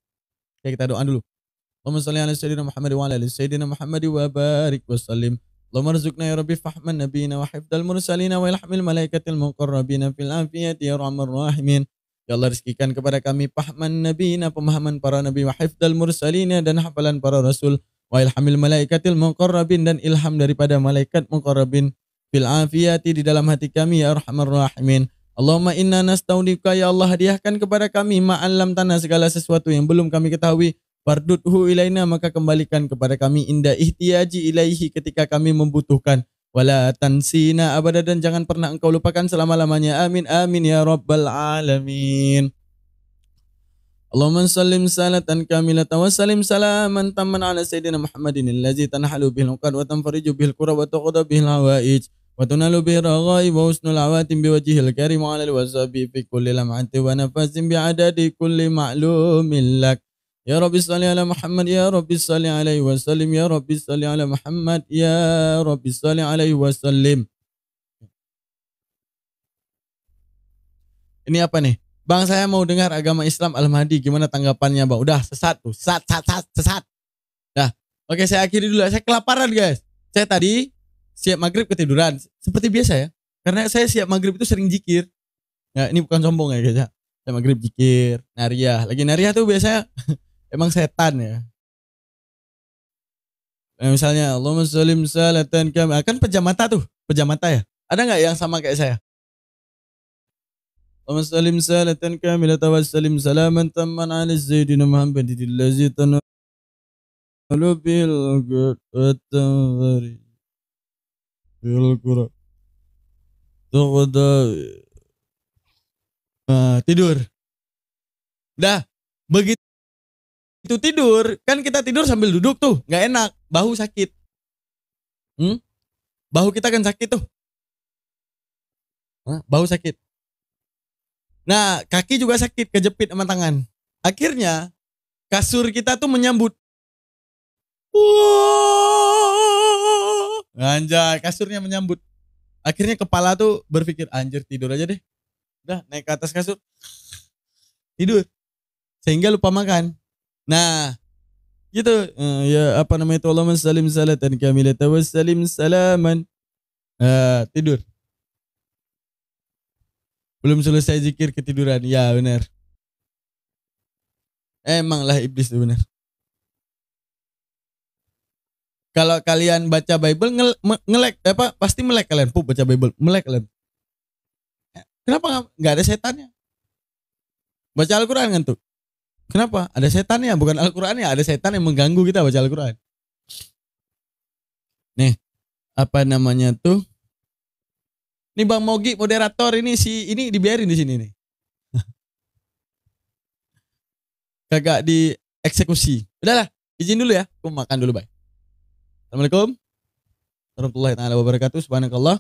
Oke, kita doa dulu. Allahumma shalli ala sayyidina Muhammad wa ala ali sayyidina Muhammad wa barik wa sallim. Allahumma rzuqna ya Rabbi fahman nabiyina wa hifdal mursalina wa ilhamil malaikatil muqarrabina fil anfiyati ya rahman rahimin. Ya Allah rizkikan kepada kami fahman nabiyina, pemahaman para nabi, wa hifdzal mursalina, dan hafalan para rasul, wa ilhamil malaikatil muqarrabin, dan ilham daripada malaikat muqarrabin, fil afiyati, di dalam hati kami, ya arhamar rahimin. Allahumma inna nastaudika, ya Allah hadiahkan kepada kami ma'alam tanah, segala sesuatu yang belum kami ketahui, fardudhu ilaina, maka kembalikan kepada kami inda ihtiyaji ilaihi, ketika kami membutuhkan, wala tansina abada, dan jangan pernah engkau lupakan selama-lamanya. Amin amin ya rabbal alamin. Allahumma sallim salatan kamilatan wa sallim salaman tamman ala sayyidina Muhammadin allazi tanhalu bihil uqad wa tanfariju bihil qura wa tuqda bihil hawaij wa tunalu bihil raghaib wa husnul awatim biwajhil karim wa ala al-wasabi fi kulli lam'ati wa nafasin bi'adadi kulli ma'lumin lak. Ya Rabbi salli ala Muhammad, ya Rabbi salli alaihi wasallim, ya Rabbi salli ala Muhammad, ya Rabbi salli alaihi wasallim. Ini apa nih? Bang, saya mau dengar agama Islam Al-Mahdi, gimana tanggapannya Bang? Udah sesat tuh, sesat. Nah, oke, saya akhiri dulu. Saya kelaparan guys. Saya tadi siap maghrib ketiduran, seperti biasa ya. Karena saya siap maghrib itu sering zikir. Ya, ini bukan sombong ya guys ya. Saya maghrib zikir, nariah. Lagi nariah tuh biasanya emang setan ya. Nah, misalnya Allahumma sholli salatan kami, kan pejamata tuh, pejamata ya. Ada nggak yang sama kayak saya? Allahumma sholli salatan kami, wa sallim salaman tamman ala sayyidina Muhammadin allazi tanalu bil qadri bil qura. Tidur. Dah, begitu itu tidur, kan kita tidur sambil duduk tuh, nggak enak, bahu sakit. Bahu kita kan sakit tuh. Bahu sakit. Nah, kaki juga sakit, kejepit sama tangan. Akhirnya kasur kita tuh menyambut. Anjay, kasurnya menyambut. Akhirnya kepala tuh berpikir, anjir tidur aja deh. Udah, naik ke atas kasur. Tidur. Sehingga lupa makan. Nah, gitu. Ya, apa namanya itu? Allahumma sallim salatan kamilatan wa sallim salaman. Tidur. Belum selesai zikir ketiduran. Ya, benar. Emanglah iblis itu benar. Kalau kalian baca Bible ngelek apa? Pasti melek kalian. Baca Bible, melek kalian. Kenapa nggak ada setannya? Baca Al-Quran kan tuh. Kenapa? Ada setannya, bukan Al-Qurannya. Ada setan yang mengganggu kita baca Al-Quran. Nih, apa namanya tuh? Nih Bang Mogi moderator ini ini dibiarin di sini nih. Kagak dieksekusi. Udahlah, izin dulu ya. Aku makan dulu, bye. Assalamualaikum warahmatullahi wabarakatuh. Subhanakallah.